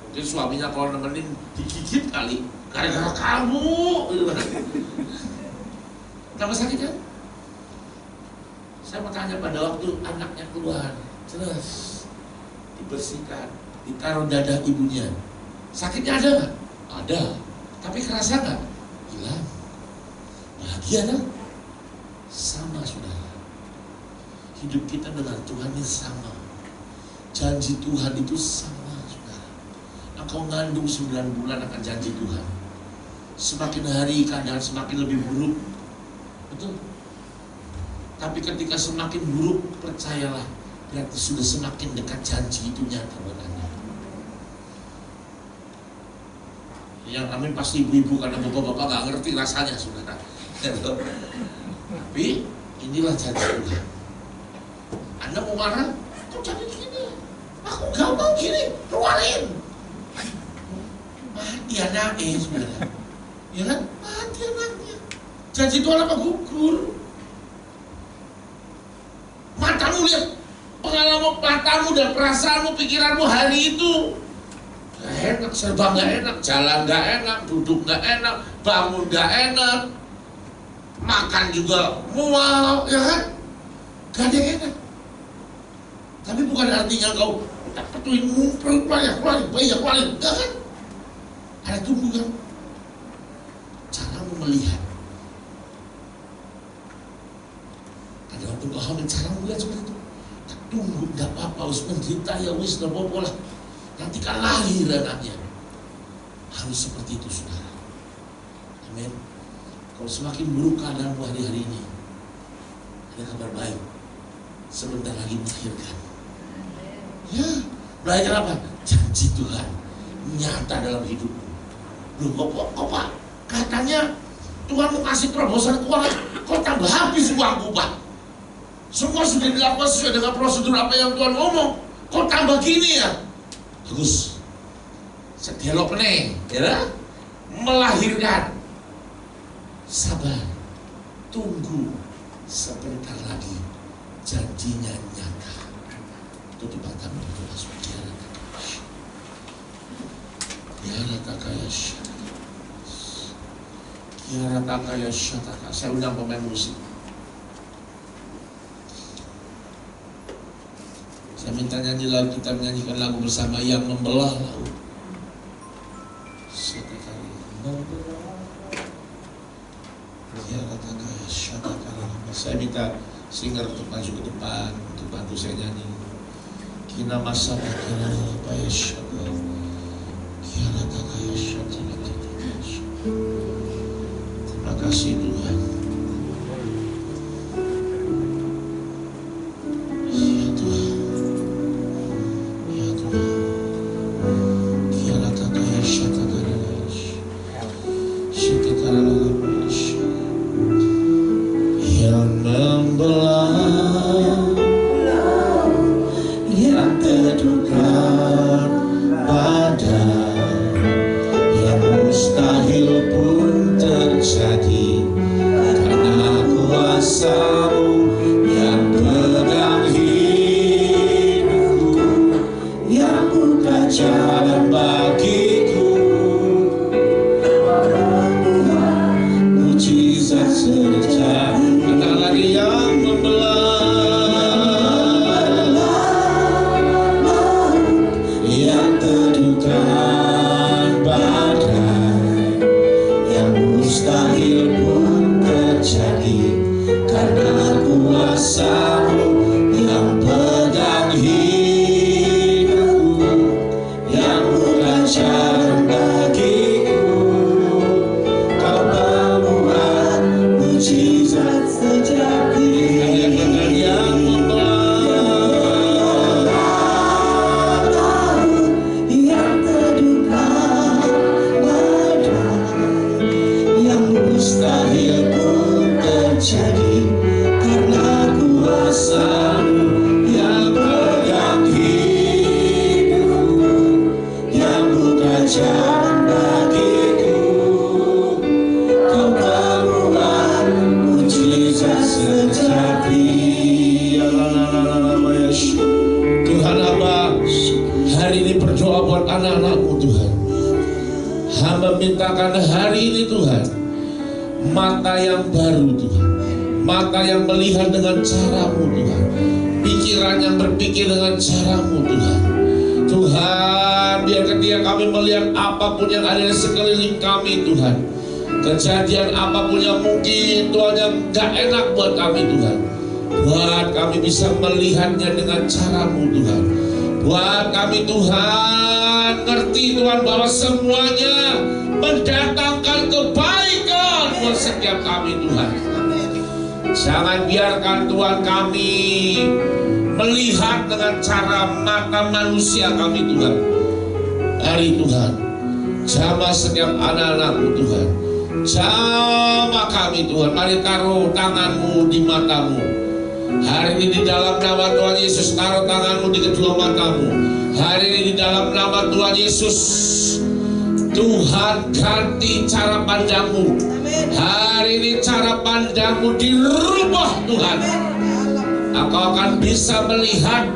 Mungkin suaminya kalau nemenin digigit kali, gara-gara kamu gitu. Tambah sakit kan? Saya mau tanya pada waktu anaknya keluar, jelas dibersihkan, ditaruh dada ibunya, sakitnya ada nggak? Ada, tapi kerasa nggak? Hilang. Bahagia kan? Sama saudara. Hidup kita dengan Tuhan ini sama. Janji Tuhan itu sama saudara. Engkau ngandung 9 bulan akan janji Tuhan. Semakin hari keadaan semakin lebih buruk. Betul. Tapi ketika semakin buruk, percayalah, berarti sudah semakin dekat janji itu nyata buat Anda. Yang amin pasti ibu-ibu, karena bapak-bapak gak ngerti rasanya saudara. Tapi inilah janji Tuhan. Anda mau marah, kok jadi gini? Aku gak mau gini, keluarin. Mati anaknya saudara. Ya kan? Mati anaknya. Janji Tuhan apa gugur? Matamu lihat, pengalaman matamu dan perasaanmu, pikiranmu hari itu gak enak, serba gak enak, jalan gak enak, duduk gak enak, bangun gak enak, makan juga mual, ya kan? Gak ada yang enak. Tapi bukan artinya kau tak petuin perut keluarin, bayi ya keluarin, gak kan? Ada tunggu kan? Caramu melihat. Ada waktu kau hamil, caramu melihat seperti itu. Tak tunggu, gak apa-apa, harus menderita ya wis, gak apa-apa lah. Nanti kan lahir anaknya. Harus seperti itu saudara. Amin. Kalau semakin buruk keadaanmu hari-hari ini, ada kabar baik. Sebentar lagi melahirkan. Ya, melahirkan apa? Janji Tuhan nyata dalam hidupmu. Loh kok Pak? Katanya Tuhan mau kasih terobosan keuangan, kok tambah habis uangku Pak? Semua sudah dilakukan sesuai dengan prosedur apa yang Tuhan ngomong. Kok tambah gini ya? Bagus. Sedialog nih, ya? Melahirkan. Sabar. Tunggu. Sebentar lagi janjinya nyata. Tutup matamu, tutup masuk. Kiara takaya syataka. Kiara takaya syataka. Saya undang pemain musik. Saya minta nyanyi lagu, kita menyanyikan lagu bersama yang membelah laut. Satu kali membelah. Saya minta singer untuk maju ke depan untuk bantu saya nyanyi. Kina masa kira apa ya syukur. Terima kasih Tuhan. Ya Tuhan. Ya Tuhan. Kira takaya syukur. Syukur yang membelah, yang terduga pada yang mustahil pun terjadi, karena kuasa-Mu yang pegang hidupku, yang buka jalan bagiku. Mujizat serta yang membelah, yang terduga badai, yang mustahil pun terjadi, karena kuasa-Mu yang pegang hidupku, yang bukan jalan bagiku. Kau membuat mujizat sejati. Yang membelah, yang terduga badai, yang mustahil pun terjadi, karena kuasa-Mu yang pegang hidupku, yang buka jalan bagiku. Kau membuat mujizat sejati. Tuhan Hamba hari ini berdoa buat anak-anak-Mu Tuhan. Hamba mintakan hari ini Tuhan mata yang baru Tuhan, mata yang melihat dengan cara-Mu Tuhan, pikiran yang berpikir dengan cara-Mu Tuhan. Tuhan, biar ketika kami melihat apapun yang ada di sekeliling kami Tuhan, kejadian apapun yang mungkin Tuhan yang gak enak buat kami Tuhan, buat kami bisa melihatnya dengan cara-Mu Tuhan. Buat kami Tuhan ngerti Tuhan bahwa semuanya mendatangkan kebaikan buat setiap kami Tuhan. Jangan biarkan Tuhan kami melihat dengan cara mata manusia kami Tuhan. Hari Tuhan, jamah setiap anak-anak-Mu Tuhan, jamah kami Tuhan. Mari taruh tangan-Mu di mata-Mu. Hari ini di dalam nama Tuhan Yesus, taruh tangan-Mu di kedua mata-Mu. Hari ini di dalam nama Tuhan Yesus, Tuhan ganti cara pandang-Mu. Hari ini cara pandang-Mu dirubah Tuhan. Engkau akan bisa melihat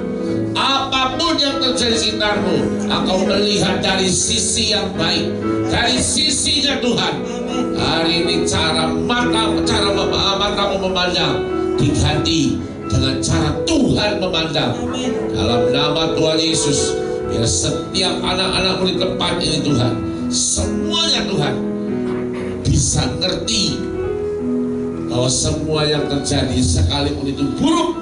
apapun yang terjadi di sekitar-Mu. Engkau melihat dari sisi yang baik, dari sisinya Tuhan. Hari ini cara mata-Mu memandang diganti dengan cara Tuhan memandang. Dalam nama Tuhan Yesus, biar setiap anak-anak-Mu di tempat ini Tuhan, semuanya Tuhan bisa ngerti bahwa semua yang terjadi sekalipun itu buruk,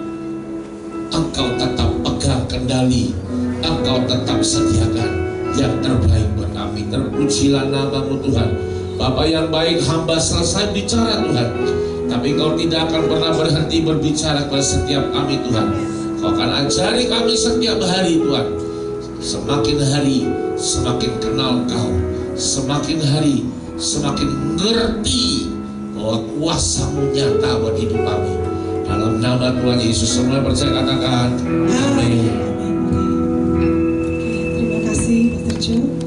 Engkau tetap pegang kendali, Engkau tetap sediakan yang terbaik buat kami. Terpujilah nama-Mu Tuhan. Bapa yang baik, hamba selesai bicara Tuhan, tapi Kau tidak akan pernah berhenti berbicara kepada setiap kami Tuhan. Kau akan ajari kami setiap hari Tuhan. Semakin hari semakin kenal Kau, semakin hari semakin ngerti bahwa kuasa-Mu nyata buat hidup kami. Dalam nama Tuhan Yesus semua percaya katakan amin. Terima kasih Pastor Jo.